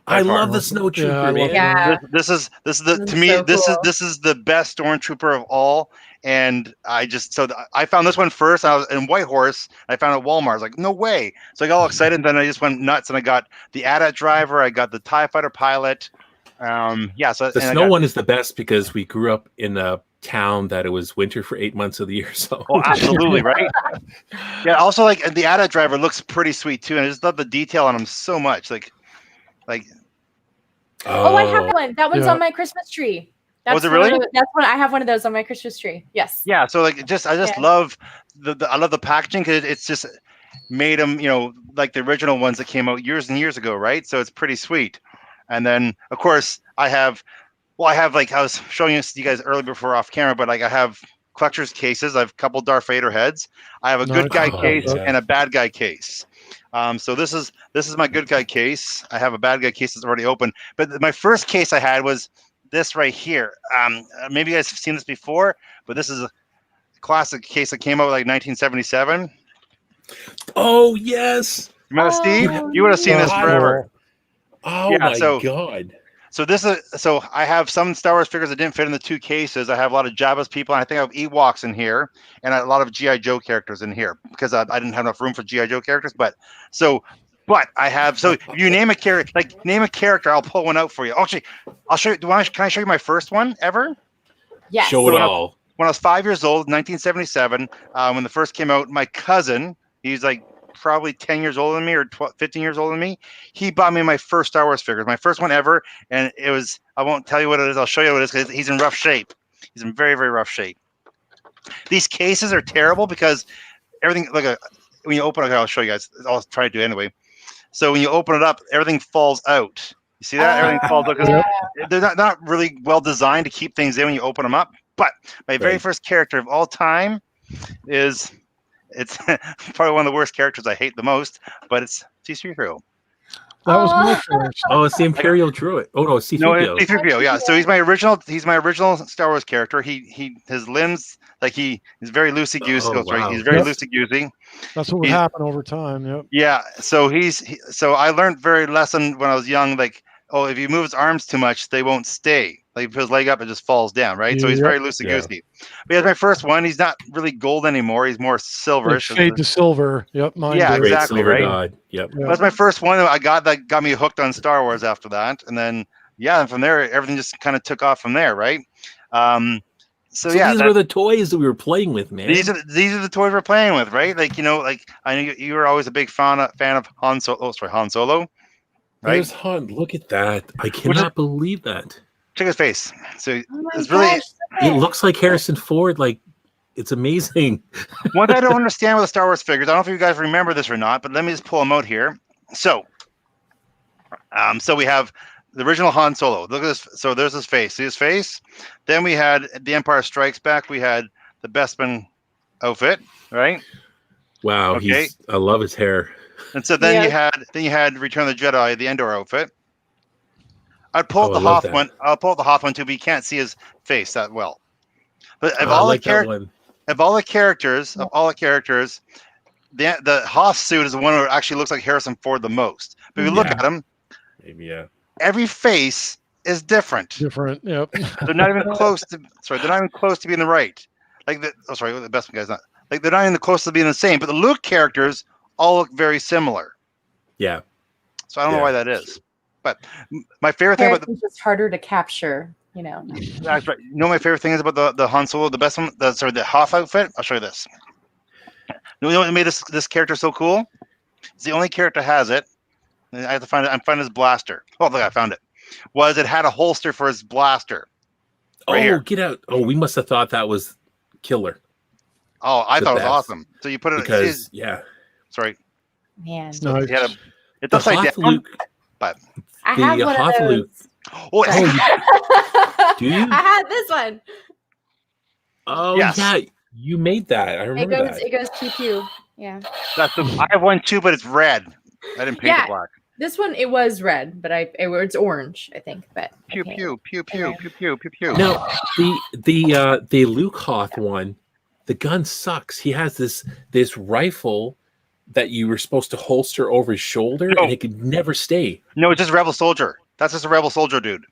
I love the Snow Trooper, man. Yeah. This is the This to is me so this cool. is this is the best stormtrooper of all. And I found this one first. I was in Whitehorse. I found it at Walmart. I was like, no way. So I got all excited. And then I just went nuts, and I got the AT-AT driver. I got the TIE Fighter pilot. So The snow one is the best because we grew up in a town that it was winter for 8 months of the year. So Oh, absolutely, right? Yeah. Also, like the AT-AT driver looks pretty sweet too, and I just love the detail on him so much. Like. Oh, I have one. That one's Yeah. on my Christmas tree. That's Was it really? That's one. I have one of those on my Christmas tree. Yes. Yeah. So like, I just Yeah. love I love the packaging because it's just made them, like the original ones that came out years and years ago, right? So it's pretty sweet. And then of course I have like I was showing you guys earlier before off camera, but like I have collector's cases. I have a couple Darth Vader heads. I have a good guy Oh, case yeah. and a bad guy case. So this is my good guy case. I have a bad guy case that's already open. But my first case I had was this right here. Maybe you guys have seen this before, but this is a classic case that came out like 1977. Oh yes. Remember, Steve? You would have seen this Oh, forever. Oh Yeah, my so- god. So I have some Star Wars figures that didn't fit in the 2 cases. I have a lot of Jabba's people, and I think I have Ewoks in here, and a lot of G.I. Joe characters in here because I didn't have enough room for G.I. Joe characters. But I have. So if you name a character, I'll pull one out for you. Actually, I'll show you. Can I show you my first one ever? Yes. Show it So all. When I was 5 years old, 1977, when the first came out, my cousin, he's like probably 10 years older than me or 15 years older than me. He bought me my first Star Wars figures, my first one ever. And it was, I won't tell you what it is. I'll show you what it is because he's in rough shape. He's in very, very rough shape. These cases are terrible because everything, when you open it, I'll show you guys. I'll try to do it anyway. So when you open it up, everything falls out. You see that? Everything falls out because Yeah. they're not really well designed to keep things in when you open them up. But my very Right. first character of all time it's probably one of the worst characters I hate the most, but it's C-3PO. That was my Aw. first. Oh, it's the Imperial Druid. Oh no, it's No, C-3PO. it's C-3PO. Yeah, so he's my original Star Wars character. His limbs, like he's very loosey goosey. Oh, Sorry, wow. he's very Yep. loosey goosey. That's what would He- happen over time. Yep. Yeah, so so I learned very lesson when I was young. Like, oh, if you move his arms too much, they won't stay. Like, if his leg up, it just falls down, right? So he's Yep. very loosey goosey. But he's my first one. He's not really gold anymore. He's more Like silverish. fade to silver. Yep. Mine Yeah, did. Great exactly, silver right? god. Yep. Yeah. That's my first one that I got that got me hooked on Star Wars after that. And then, and from there, everything just kind of took off from there, right? So yeah, these were the toys that we were playing with, man. these are the toys we're playing with, right? Like, like I know you were always a big fan of Han Solo. Oh, sorry, Han Solo, right? There's Han. Look at that. I cannot believe that. Check his face. So Oh my it's really gosh, It look looks like Harrison Ford. Like, it's amazing. one thing I don't understand with the Star Wars figures. I don't know if you guys remember this or not, but let me just pull them out here. So we have the original Han Solo. Look at this. So there's his face. See his face? Then we had The Empire Strikes Back. We had the Bespin outfit, right? Wow. Okay. I love his hair. And so then Yeah. you had Return of the Jedi, the Endor outfit. I'd pull Oh, out the I love Hoth that. one. I'll pull out the Hoth one too, but you can't see his face that well. But of I all like the that one. characters, the Hoth suit is the one that actually looks like Harrison Ford the most. But if you look Yeah. at him, Maybe, yeah. every face is different. Different. Yep. They're not even close to. Sorry, they're not even close to being the right. Like the. Oh, sorry, the best one guy's not. Like they're not even close to being the same. But the Luke characters all look very similar. Yeah. So I don't know Yeah. why that is. But my favorite thing about Parents is just harder to capture, you know. that's right. You know, my favorite thing is about the Han Solo, the best one, the Hoth outfit. I'll show you this. You know what made this character so cool? It's the only character has it. And I have to find it. I'm finding his blaster. Oh, look, I found it. Was it had a holster for his blaster? Right Oh, here. get out. Oh, we must have thought that was killer. Oh, I The thought it was best. awesome. So you put it Because, yeah. sorry. Man, So Nice. he had it's The upside Hoth down. Luke. I The have one Hoth of Luke. those. Oh, Oh, Do you? I had this one. Oh, Yes. yeah. You made that. I It remember goes. that. It goes pew pew. Yeah. I have one too, but it's red. I didn't paint Yeah. it black. This one it was red, but it's orange, I think. But I Pew can't- pew pew pew Anyway. pew pew pew pew. Now, the Luke Hoth one, the gun sucks. He has this rifle that you were supposed to holster over his shoulder, No. and it could never stay. No, it's just Rebel Soldier. That's just a Rebel Soldier dude.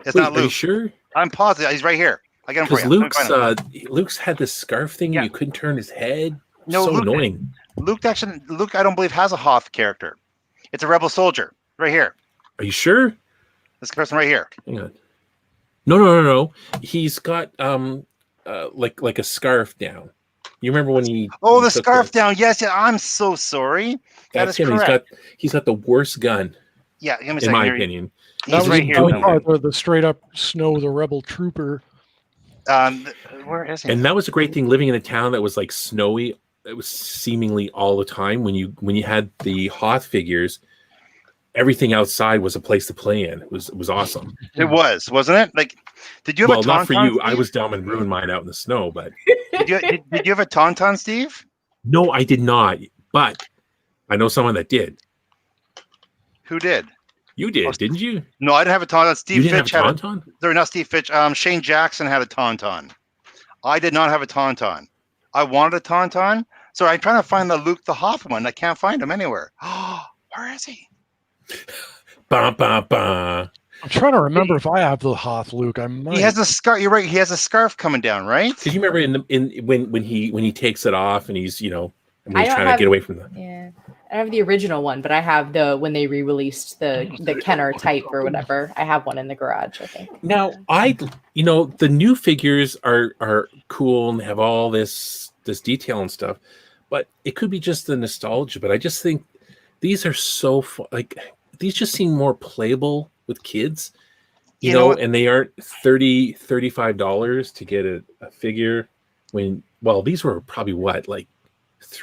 It's Wait, not are you Luke. sure? I'm positive. He's right here. I got him for Because you. Let me find him. Luke's had this scarf thing, Yeah. and you couldn't turn his head. No, So Luke- annoying. Luke, I don't believe has a Hoth character. It's a Rebel Soldier right here. Are you sure? This person right here. Hang on. No. He's got like a scarf down. You remember when he? Oh, he the took scarf down. Yes, yeah. I'm so sorry. That That's is him. correct. He's got the worst gun, Yeah, give me a in second my here. opinion. He's That was right the here. doing fun that. part, the straight up Snow the Rebel Trooper. Where is he? And that was a great thing living in a town that was like snowy. It was seemingly all the time when you had the Hoth figures. Everything outside was a place to play in. It was awesome. It was, wasn't it? Like, did you have Well, a Tauntaun? not for you. I Steve? was dumb and ruined mine out in the snow, but Did you have a Tauntaun, Steve? no, I did not. But I know someone that did. Who did? You did, didn't you? No, I didn't have a Tauntaun. You Steve didn't Fitch have had a tauntaun? Sorry, not Steve Fitch. Shane Jackson had a Tauntaun. I did not have a Tauntaun. I wanted a Tauntaun, so I'm trying to find the Luke the Hoth one. I can't find him anywhere. Where is he? Bah, bah, bah. I'm trying to remember if I have the Hoth Luke. I might. He has a scarf. You're right. He has a scarf coming down, right? Did you remember when he takes it off and he's when I he's don't trying to have- get away from the Yeah. I have the original one, but I have when they re-released the Kenner type or whatever. I have one in the garage, I think. Now, the new figures are cool and have all this detail and stuff, but it could be just the nostalgia. But I just think these are so these just seem more playable with kids, You know what? and they aren't $35 to get a figure when these were probably what, like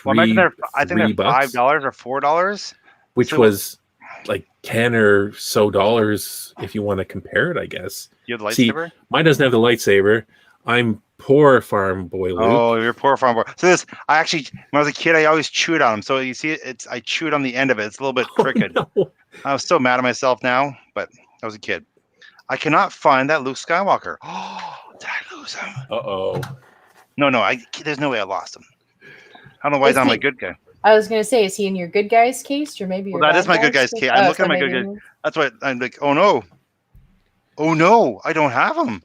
Well, imagine I think they're $3 $5 or $4. which So- was like 10 or so dollars if you want to compare it, I guess. You have the See, lightsaber? Mine doesn't have the lightsaber. I'm poor farm boy Luke. Oh, you're poor farm boy. So I actually, when I was a kid, I always chewed on them. So you see, I chewed on the end of it. It's a little bit crooked. No. I was so mad at myself now, but I was a kid. I cannot find that Luke Skywalker. Oh, did I lose him? Uh-oh. No, there's no way I lost him. I don't know why he's Is not my he- good guy. I was gonna say, is he in your good guys case or maybe your Well, that bad is my good guys case. I'm looking at my maybe good That's why I'm like, oh no, I don't have him.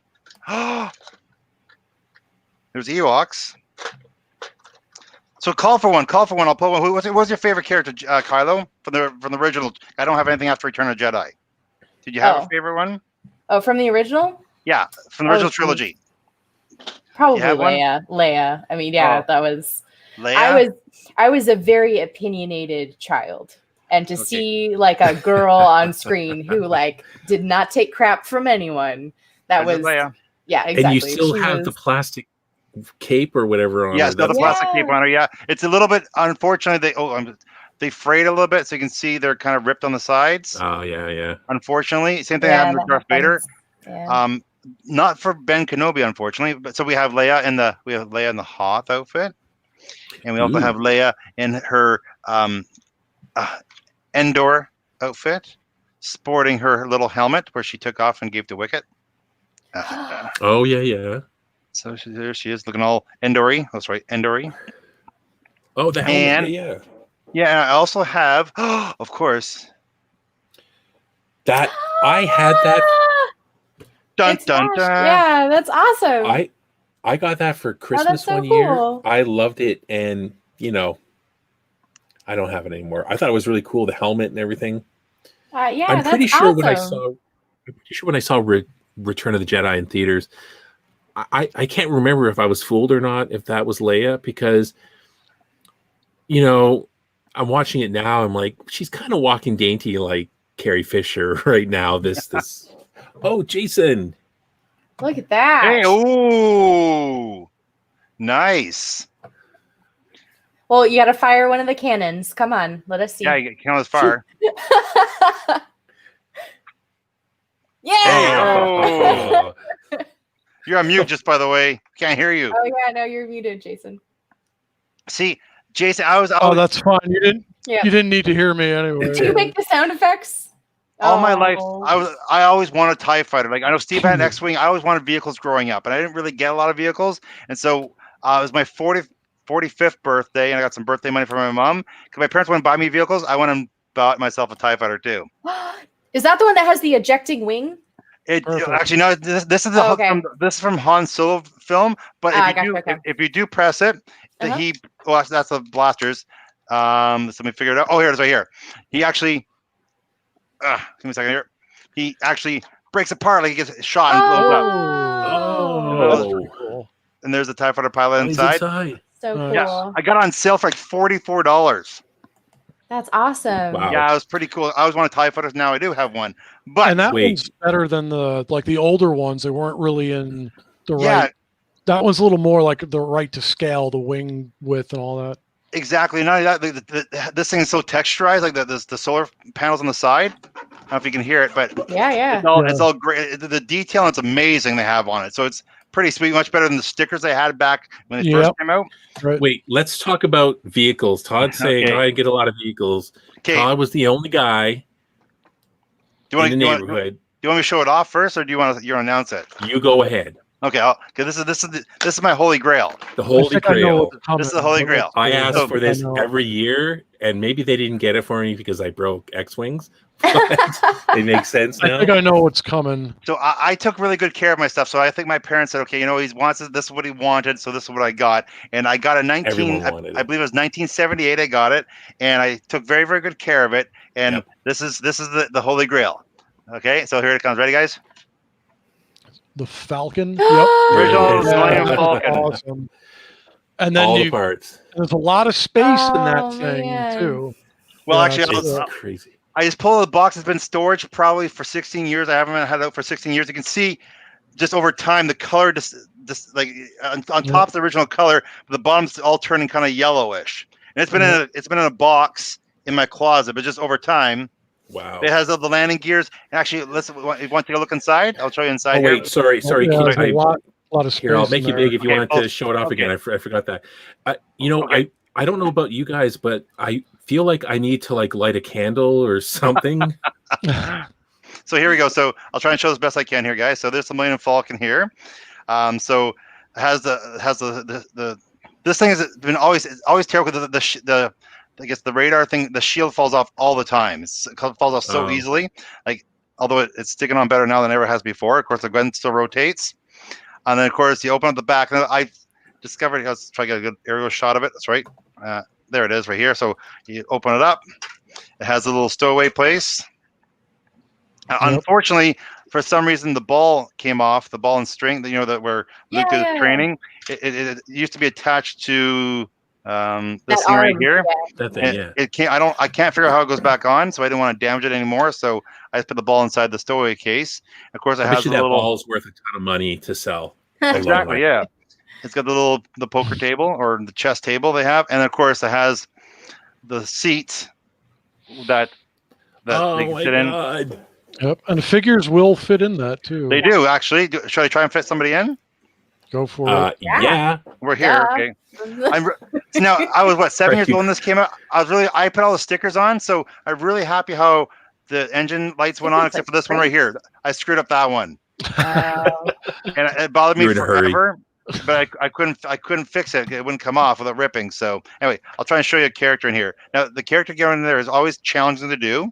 There's Ewoks. So call for one. I'll put one. What's your favorite character, Kylo, from the original? I don't have anything after Return of the Jedi. Did you have Oh. a favorite one? Oh, from the original? Yeah, from the Oh, original geez. trilogy. Probably have one? Leia. I mean, yeah, Oh. that was. Leia. I was a very opinionated child, and to Okay. see like a girl on screen who like did not take crap from anyone, that There's was Leia. yeah, exactly. And you still She have was- the plastic cape or whatever on Yeah, her. it's got the That's- plastic Yeah. cape on her. Yeah, it's a little bit. Unfortunately, they frayed a little bit, so you can see they're kind of ripped on the sides. Oh, yeah. Unfortunately, same thing Yeah, happened with that Darth Vader. happens. Yeah. Not for Ben Kenobi, unfortunately. But so we have Leia in the Hoth outfit, and we also Ooh. have Leia in her Endor outfit, sporting her little helmet where she took off and gave to Wicket. Oh, yeah. So there she is, looking all Endory. That's right, Endory. Oh, the helmet. And- Yeah. Yeah, and I also have, of course, That I had that. dun It's dun Ash. dun. Yeah, that's awesome. I got that for Christmas so one year. cool. I loved it, and I don't have it anymore. I thought it was really cool, the helmet and everything. Yeah, I'm pretty that's sure awesome. when I saw Return of the Jedi in theaters, I can't remember if I was fooled or not, if that was Leia, because I'm watching it now. I'm like, she's kind of walking dainty like Carrie Fisher right now. This oh, Jason. Look at that. Hey, ooh, nice. Well, you got to fire one of the cannons. Come on, let us see. Yeah, you count as far. Yeah. Oh. You're on mute, just by the way. Can't hear you. Oh yeah, no, you're muted, Jason. See, Jason, I was. Oh, that's fine. You didn't. Yeah. You didn't need to hear me anyway. Do you make the sound effects? All my life, Oh. I always wanted a TIE fighter. Like I know Steve had an X-wing. I always wanted vehicles growing up, and I didn't really get a lot of vehicles. And so it was my 45th birthday, and I got some birthday money from my mom because my parents wouldn't buy me vehicles. I went and bought myself a TIE fighter too. Is that the one that has the ejecting wing? Actually no. This is this is from Han Solo film. But if you do press it, that's the blasters. Let me figure it out. Oh, here it is, right here. He actually. Give me a second here. He actually breaks apart like he gets shot and blows up. Oh, cool. And there's a TIE fighter pilot inside. So cool. Yeah, I got it on sale for like $44. That's awesome. Wow. Yeah, it was pretty cool. I always wanted TIE fighters. Now I do have one. But And that one's better than the older ones. They weren't really in the right. That one's a little more like the right to scale, the wing width and all that. Exactly. Not only that, this thing is so texturized, like the solar panels on the side. I don't know if you can hear it, but it's all great. The detail, it's amazing they have on it. So it's pretty sweet, much better than the stickers they had back when they first came out. Right. Wait, let's talk about vehicles. Todd's saying I get a lot of vehicles. Todd was the only guy in the neighborhood. Do you want me to show it off first, or do you want to announce it? You go ahead. Okay, because this is my holy grail. The holy grail. This is the holy grail. I ask for this every year, and maybe they didn't get it for me because I broke X-wings. It makes sense now. I think I know what's coming. So I took really good care of my stuff. So I think my parents said, okay, he wants this is what he wanted, so this is what I got. And I got a I believe it was 1978 I got it, and I took very, very good care of it. And this is the holy grail. Okay, so here it comes. Ready, guys? The Falcon. Original Millennium Falcon. Awesome. And then all the parts. There's a lot of space in that thing too. Well, actually, it's crazy. I just pulled the box. It's been storage probably for 16 years. I haven't had it out for 16 years. You can see just over time the color just like on top of the original color, the bottom's all turning kind of yellowish. And it's been in a box in my closet, but just over time. Wow. It has the landing gears. Actually, listen, you want to take a look inside? I'll show you inside. Wait, sorry. Yeah, there's a lot of space. Here, I'll make you big if you want to show it off okay. again. I forgot that. I don't know about you guys, but I feel like I need to light a candle or something. So here we go. So I'll try and show as best I can here, guys. So there's the Millennium Falcon here. So it has the this thing has been always terrible because I guess the radar thing, the shield falls off all the time. It falls off so easily. Like, although it's sticking on better now than it ever has before. Of course, the gun still rotates. And then, of course, you open up the back. And I discovered, let's try to get a good aerial shot of it. That's right. There it is right here. So you open it up. It has a little stowaway place. Unfortunately, for some reason, the ball came off, the ball and string, that where Luke did his training. It used to be attached to this thing right here. That thing, it can't. I can't figure out how it goes back on, so I didn't want to damage it anymore. So I just put the ball inside the stowaway case. Of course, it has a little. Ball's worth a ton of money to sell. Exactly. Yeah. It's got the poker table or the chess table they have, and of course it has the seat that they can sit in. Yep, and the figures will fit in that too. They do actually. Should I try and fit somebody in? Go for it. Yeah. We're here. Okay. Now I was 7 years old when this came out. I put all the stickers on, so I'm really happy how the engine lights went on, except for this one right here. I screwed up that one, and it bothered me forever. But I couldn't fix it. It wouldn't come off without ripping. So anyway, I'll try and show you a character in here. Now the character going in there is always challenging to do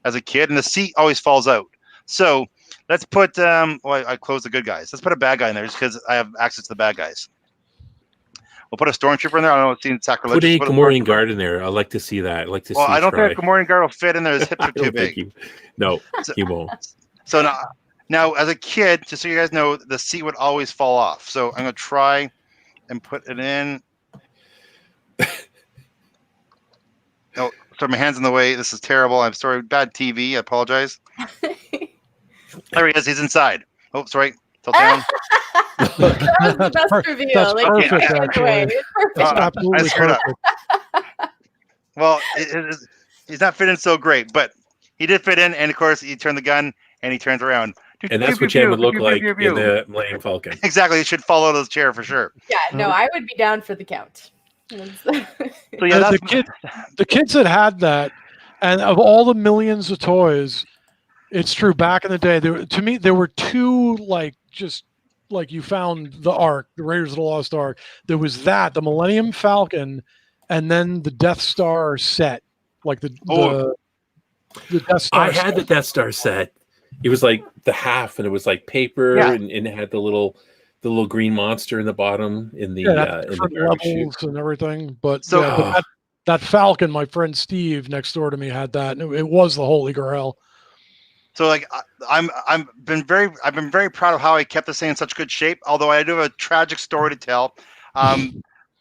as a kid, and the seat always falls out. So let's put I closed the good guys. Let's put a bad guy in there just because I have access to the bad guys. We'll put a stormtrooper in there. I don't know. It seems Put sacrilegious. a Gamorrean guard in there. I'd like to see that. I'd like to Well, see. I don't try. think a Gamorrean guard will fit in there. His hips I are too don't think big. no, So- he won't. So now, as a kid, just so you guys know, the seat would always fall off. So I'm gonna try and put it in. Oh, sorry, my hand's in the way. This is terrible. I'm sorry. Bad TV. I apologize. There he is. He's inside. Oh, sorry. Tilt down. That was the That's best per- reveal. that's Like, perfect, yeah, right actually. away. It's perfect. It's I absolutely screwed up. perfect. Well, he's not fitting so great, but he did fit in. And of course, he turned the gun and he turns around. And that's what Jen would look like in the Millennium Falcon. Exactly. He should fall out of his chair for sure. Yeah, no, I would be down for the count. So yeah, The that's the kids that had that, and of all the millions of toys, it's true. Back in the day, to me, there were two just like you found the Ark, the Raiders of the Lost Ark. There was that, the Millennium Falcon, and then the Death Star set, like the Death Star. I had the Death Star set. It was like the half, and it was like paper, Yeah. and it had the little green monster in the bottom in the different garbage chute. levels and everything. But So- yeah, but that Falcon, my friend Steve next door to me had that, and it was the Holy Grail. So like I've been very proud of how I kept this thing in such good shape. Although I do have a tragic story to tell.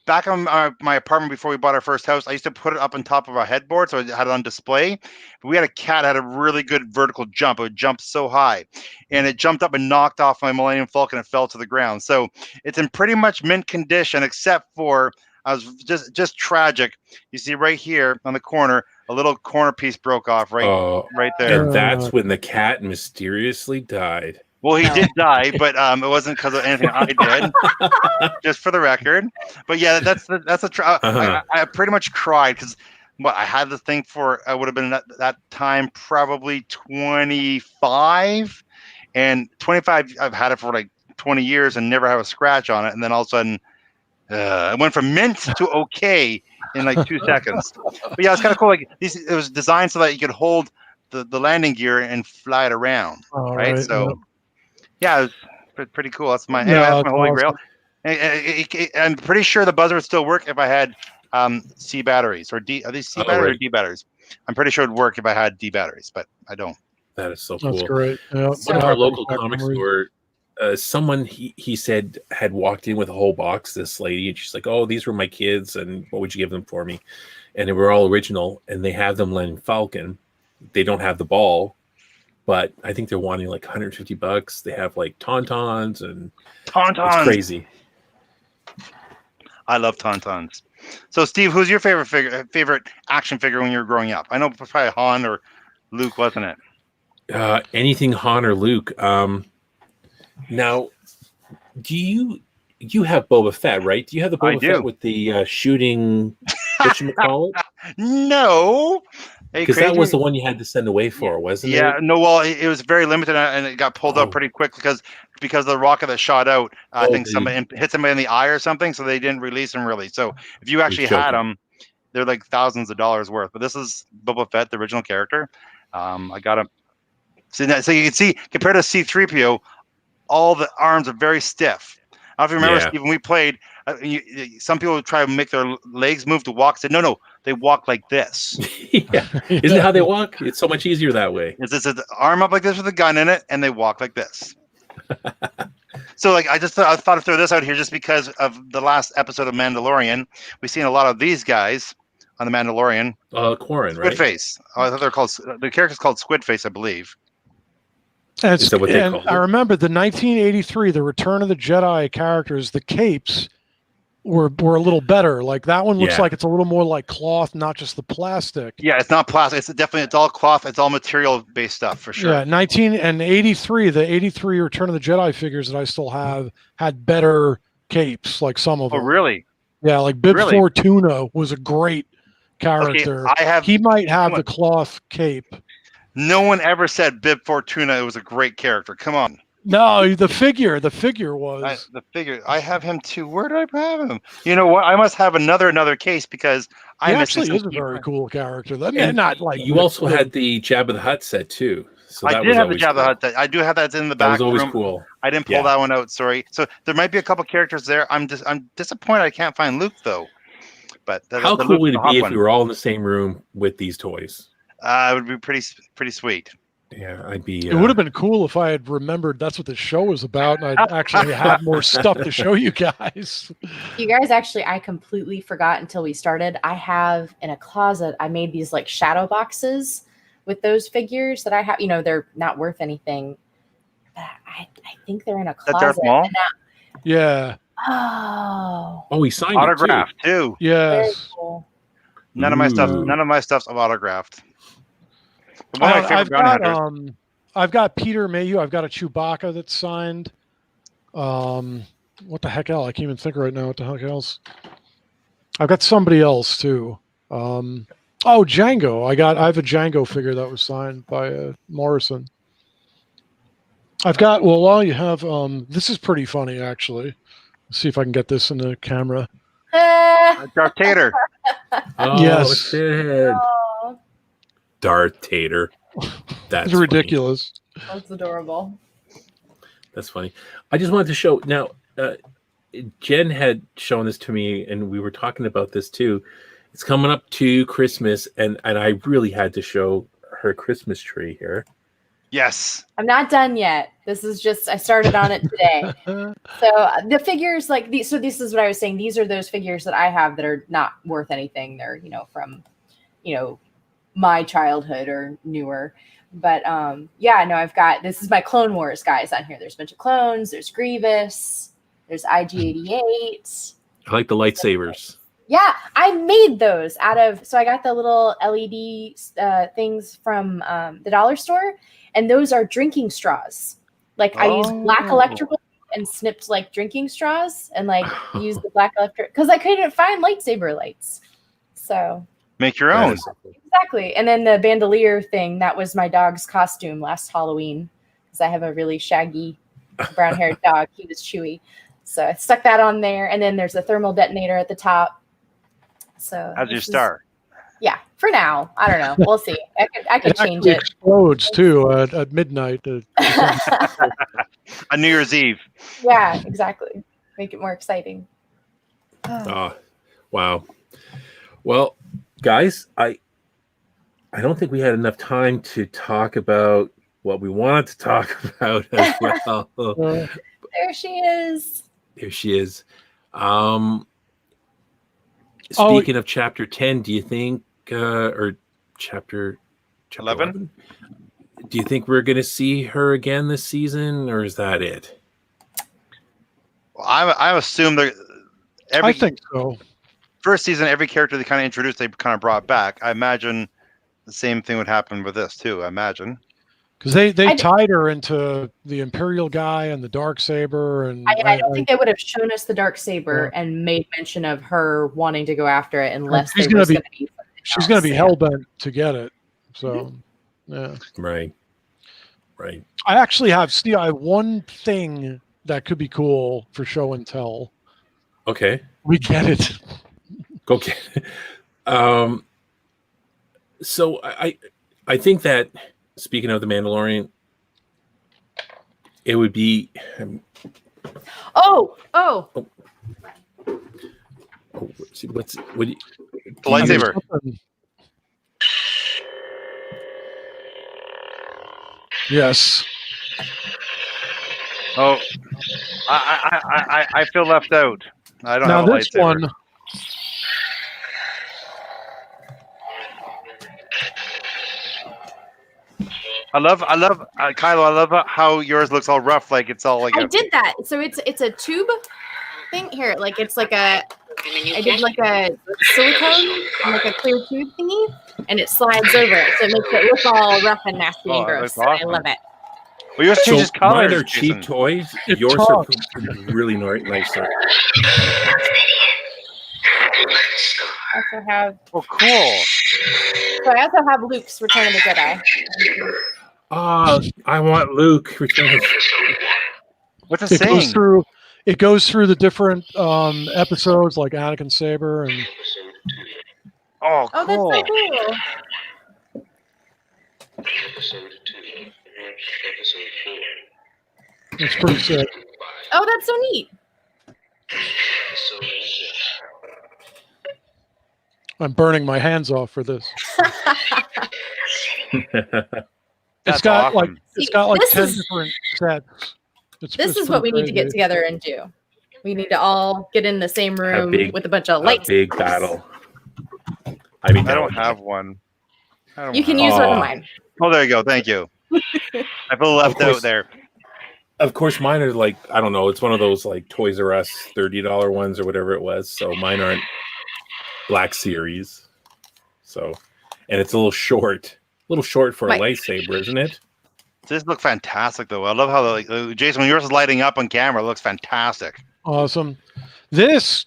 Back on my apartment before we bought our first house, I used to put it up on top of our headboard, so I had it on display. But we had a cat that had a really good vertical jump. It would jump so high, and it jumped up and knocked off my Millennium Falcon and fell to the ground. So it's in pretty much mint condition, except for I was just tragic. You see right here on the corner, a little corner piece broke off right there. And that's when the cat mysteriously died. Well, he did die, but it wasn't because of anything I did. Just for the record. But yeah, that's I pretty much cried because I had the thing for I would have been at that time probably 25, and 25 I've had it for like 20 years and never have a scratch on it, and then all of a sudden it went from mint to okay in like 2 seconds. But yeah, it's kind of cool. Like it was designed so that you could hold the landing gear and fly it around, right? So. Yeah, it was pretty cool. That's my Holy Grail. I'm pretty sure the buzzer would still work if I had C batteries or D. Are these C batteries or D batteries? I'm pretty sure it would work if I had D batteries, but I don't. That is so cool. That's great. Yeah. One of our local comic store, someone he said had walked in with a whole box. This lady, and she's like, "Oh, these were my kids, and what would you give them for me?" And they were all original, and they have them Millennium Falcon. They don't have the ball. But I think they're wanting like $150. They have like Tauntauns and Tauntauns. It's crazy. I love Tauntauns. So, Steve, who's your favorite action figure when you were growing up? I know it was probably Han or Luke, wasn't it? Anything Han or Luke. Now, do you have Boba Fett, right? Do you have the Boba Fett with the shooting? Whatchamacallit? No. Because that was the one you had to send away for, wasn't it? Yeah, no, well, it was very limited, and it got pulled out pretty quick because of the rocket that shot out. I think somebody hit somebody in the eye or something, so they didn't release them really. So if you actually had them, they're like thousands of dollars worth. But this is Boba Fett, the original character. I got him. So you can see, compared to C-3PO, all the arms are very stiff. I don't know if you remember, Steve, when we played, some people would try to make their legs move to walk. Said, no, they walk like this. Yeah. Isn't it how they walk? It's so much easier that way. It's an arm up like this with a gun in it, and they walk like this. So, like, I thought I'd throw this out here just because of the last episode of Mandalorian. We've seen a lot of these guys on the Mandalorian. Quarren, right? Squidface. I thought they're called. The character's called Squidface, I believe. And Is that what they called it? I remember the 1983, the Return of the Jedi characters, the capes were a little better. Like that one looks like it's a little more like cloth, not just the plastic. Yeah, it's not plastic. It's all cloth. It's all material based stuff for sure. Yeah, 1983, the 83 Return of the Jedi figures that I still have had better capes, like some of them. Oh, really? Yeah, like Bib Fortuna was a great character. Okay, he might have the cloth cape. No one ever said Bib Fortuna was a great character. Come on. No, the figure was. The figure. I have him too. Where do I have him? You know what? I must have another case because he actually is a very cool character. Not like you also had the Jabba the Hutt set too. So I that did was have the always Jabba the cool. Hutt. I do have that in the That back was always room. cool. I didn't pull Yeah. that one out. Sorry. So there might be a couple characters there. I'm disappointed I can't find Luke though. But How the cool Luke, would the it Hop be if one, we were all in the same room with these toys? it would be pretty sweet. Yeah, I'd be. It would have been cool if I had remembered that's what the show was about, and I'd actually had more stuff to show you guys. You guys, actually, I completely forgot until we started. I have in a closet, I made these like shadow boxes with those figures that I have. You know, they're not worth anything, but I think they're in a That Darth closet. Maul? And Yeah. Oh, he signed Autographed too. very Yes. cool. None of my stuff. Ooh. None of my stuff's autographed. But one of my favorite I've bounty got hunters. I've got Peter Mayhew. I've got a Chewbacca that's signed. What the heck else? I can't even think right now. What the heck else? I've got somebody else too. Oh, Django. I have a Django figure that was signed by Morrison. I've got. Well, while you have, this is pretty funny actually. Let's see if I can get this in the camera. Darth Tater. Oh, Yes. shit. Oh, Darth Tater. That's It's ridiculous. that's adorable. That's funny. I just wanted to show now. Jen had shown this to me, and we were talking about this too. It's coming up to Christmas, and I really had to show her Christmas tree here. Yes. I'm not done yet. This is just, I started on it today. So the figures like these, so this is what I was saying. These are those figures that I have that are not worth anything. They're, you know, from, you know, my childhood or newer. But yeah, no, I've got, this is my Clone Wars guys on here. There's a bunch of clones, there's Grievous, there's IG-88. I like the lightsabers. Yeah, I made those out of, so I got the little LED things from the dollar store, and those are drinking straws. Like I used black electrical and snipped like drinking straws and like used the black electric because I couldn't find lightsaber lights. So Make your That own. is- exactly. And then the bandolier thing, that was my dog's costume last Halloween because I have a really shaggy brown haired dog. He was chewy. So I stuck that on there. And then there's a thermal detonator at the top. So As your this is- star. Yeah, for now. I don't know. We'll see. I could It change actually it. explodes too at midnight. On New Year's Eve. Yeah, exactly. Make it more exciting. Oh, wow. Well, guys, I don't think we had enough time to talk about what we wanted to talk about as well. There she is. There she is. Speaking of chapter 10, do you think or chapter 11? Do you think we're going to see her again this season, or is that it? Well, I assume that I every think so. first season, every character they kind of introduced, they kind of brought back. I imagine the same thing would happen with this too. I imagine. Because they I d- tied her into the Imperial guy and the Dark Saber, and I don't think they would have shown us the dark saber and made mention of her wanting to go after it unless She's there gonna was be- going to be. she's going to be hell bent to get it. So, yeah. Right. Right. I actually have, Steve, I have one thing that could be cool for show and tell. Okay. We get it. Go get it. So I think that, speaking of the Mandalorian, it would be Oh, what's what do you, The lightsaber. Yes. Oh, I feel left out. I don't Now have a this lightsaber. one, I love, Kylo. I love how yours looks all rough, like it's all like I a. did that. So it's a tube thing here. Like it's like a. I did like a silicone, like a clear tube thingy, and it slides over it, so it makes it look all rough and nasty Oh, and that gross. looks awesome. I love it. Well, yours so changes mine colors. are cheap Jason. toys. It Yours talks. are really nicer. I also have. Oh, cool. So I also have Luke's Return of the Jedi. I want Luke. What's it it saying? goes through. It goes through the different episodes, like Anakin Saber, and Oh, Oh, cool. that's so cool. It's pretty sick. Oh, that's so neat. I'm burning my hands off for this. That's got awesome. it's got like This 10 is- different sets. This is what we need to get together and do. We need to all get in the same room big- with a bunch of A lights. big battle. I mean, I don't have one. You can use one of Aw. mine. Oh, there you go. Thank you. I feel left course. out there. Of course, mine are like, I don't know. It's one of those like Toys R Us $30 ones or whatever it was. So mine aren't Black Series. So, and it's a little short for a Mike. lightsaber, isn't it? This look fantastic, though. I love how, like, Jason, when yours is lighting up on camera, it looks fantastic. Awesome. This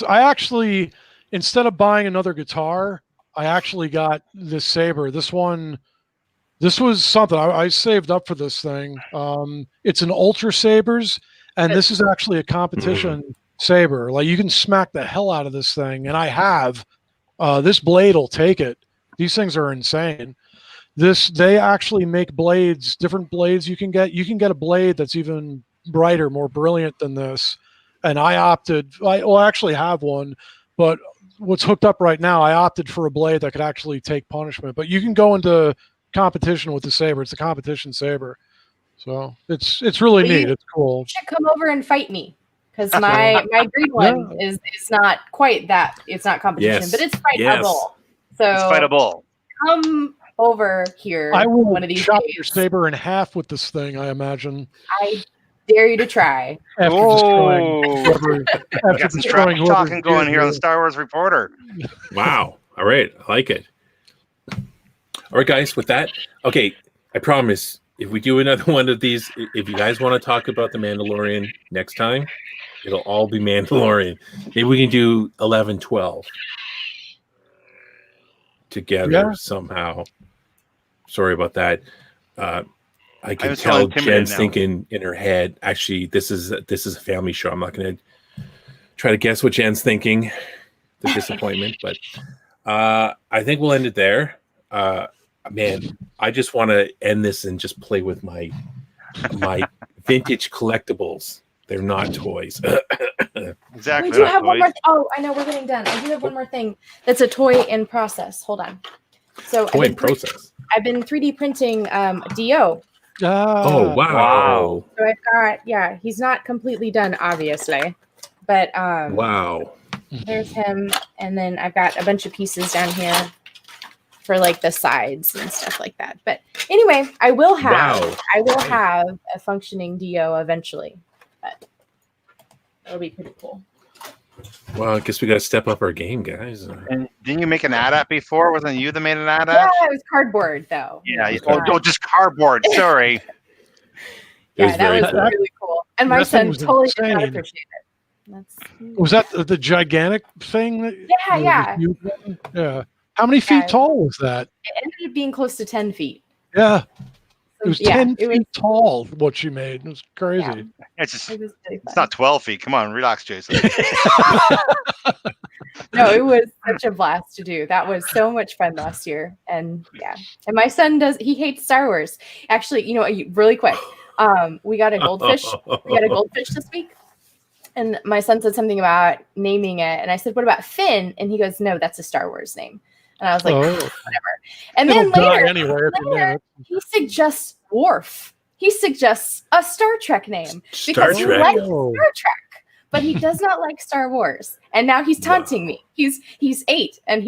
I actually, instead of buying another guitar, I actually got this saber. This was something I saved up for this thing. It's an Ultra Sabers, and this is actually a competition saber. Like, you can smack the hell out of this thing, and I have. This blade will take it. These things are insane. They actually make blades, different blades you can get. You can get a blade that's even brighter, more brilliant than this. And I actually have one, but what's hooked up right now, I opted for a blade that could actually take punishment. But you can go into competition with the saber. It's a competition saber. So it's really neat. It's cool. You should come over and fight me. Because my green one is not quite that. It's not competition, Yes. but it's fightable. So It's fightable. come over here. I will one of these chop days. your saber in half with this thing, I imagine. I dare you to try. After Oh, destroying got some trash talking going here on the Star Wars Reporter. Wow. All right. I like it. All right, guys, with that, okay, I promise if we do another one of these, if you guys want to talk about The Mandalorian next time, it'll all be Mandalorian. Maybe we can do 11, 12 together somehow. Sorry about that. I can was so tell intimidated Jen's now. thinking in her head, actually, this is a family show. I'm not going to try to guess what Jen's thinking, the disappointment, but I think we'll end it there. Man, I just want to end this and just play with my vintage collectibles. They're not toys. Exactly. We do not have one toys. more. Oh, I know we're getting done. I do have one more thing. That's a toy in process. Hold on. So Toy in process. I've been 3D printing Dio. Oh, wow. So I've got he's not completely done, obviously, but Wow. there's him, and then I've got a bunch of pieces down here for like the sides and stuff like that. But anyway, I will have a functioning Dio eventually, but that'll be pretty cool. Well, I guess we got to step up our game, guys. And didn't you make an AT-AT before? Wasn't it you that made an AT-AT? Yeah, it was cardboard though. Yeah. Okay. Oh, just cardboard. Sorry. It Yeah, was that very was cool. really cool. And my That thing son was totally did not insane. appreciate it. That's Was that the gigantic thing? Yeah. Yeah. How many feet Yeah. tall was that? It ended up being close to 10 feet. Yeah. It So, was 10 it was, feet tall, what she made. It was crazy. Yeah. It's just. it was really It's fun. not 12 feet. Come on, relax, Jason. No, it was such a blast to do. That was so much fun last year. And and my son he hates Star Wars. Actually, really quick, we got a goldfish. We got a goldfish this week. And my son said something about naming it. And I said, what about Finn? And he goes, no, that's a Star Wars name. And I was like, whatever. And then It'll die later, anyway if you name it. he suggests Worf. He suggests a Star Trek name Star because he Trek. likes Oh. Star Trek, but he does not like Star Wars. And now he's taunting me. He's 8, and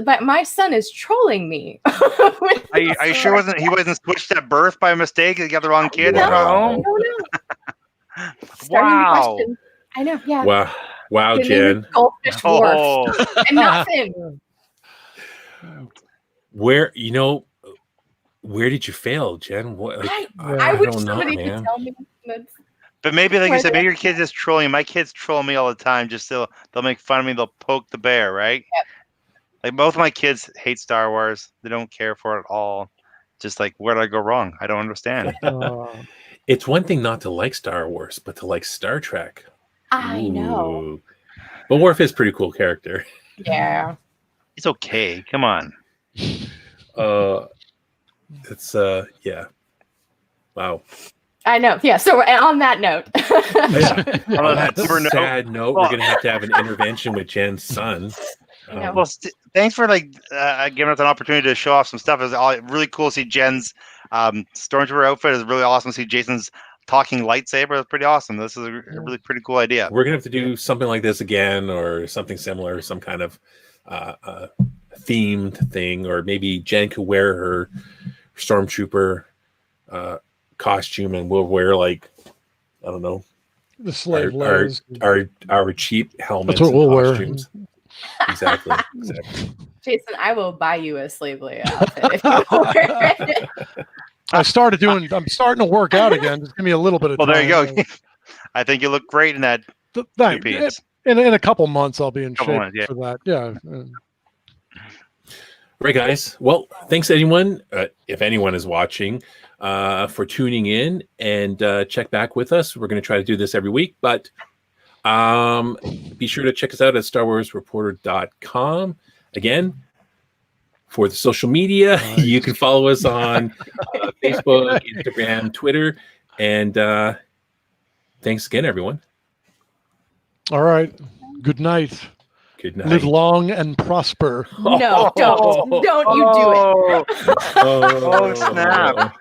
but my son is trolling me. Are you sure he wasn't switched at birth by mistake? He got the wrong kid. No, and brought home? no. Starting the Wow. question. I know. Yeah. Wow, The name is Jen. Goldfish Worf, Oh, and not Finn. Where did you fail, Jen? What? I wish don't know, somebody could man. tell me. That's, but maybe like you Why said, did- maybe your kid's just trolling. My kids troll me all the time. Just they'll make fun of me. They'll poke the bear, right? Yep. Like both of my kids hate Star Wars. They don't care for it at all. Just like where did I go wrong? I don't understand. It's one thing not to like Star Wars, but to like Star Trek. I know. Ooh. But Worf is a pretty cool character. Yeah. It's okay. Come on. It's yeah. Wow. I know. Yeah. So and on that note, On On that that super note- sad note, we're going to have an intervention with Jen's son. I know. Well, thanks for giving us an opportunity to show off some stuff. It's all really cool to see Jen's stormtrooper outfit. It's really awesome to see Jason's talking lightsaber. It's pretty awesome. This is a really pretty cool idea. We're going to have to do something like this again, or something similar, some kind of themed thing, or maybe Jen could wear her stormtrooper costume, and we'll wear I don't know, The slave letters. our cheap helmets. That's what and we'll wear. costumes. Exactly. Jason, I will buy you a slave Leia outfit if you wear it. I'm starting to work out again. Just give me a little bit of Well, time. there you go. I think you look great in that Thank you. two-piece. In a couple months, I'll be in Couple shape months, yeah. for that. Yeah. Right, guys. Well, thanks anyone, if anyone is watching, for tuning in, and check back with us. We're going to try to do this every week, but be sure to check us out at StarWarsReporter.com. Again, for the social media, you can follow us on Facebook, Instagram, Twitter, and thanks again, everyone. All right. Good night. Good night. Live long and prosper. No, don't you do it. Oh, Oh, snap.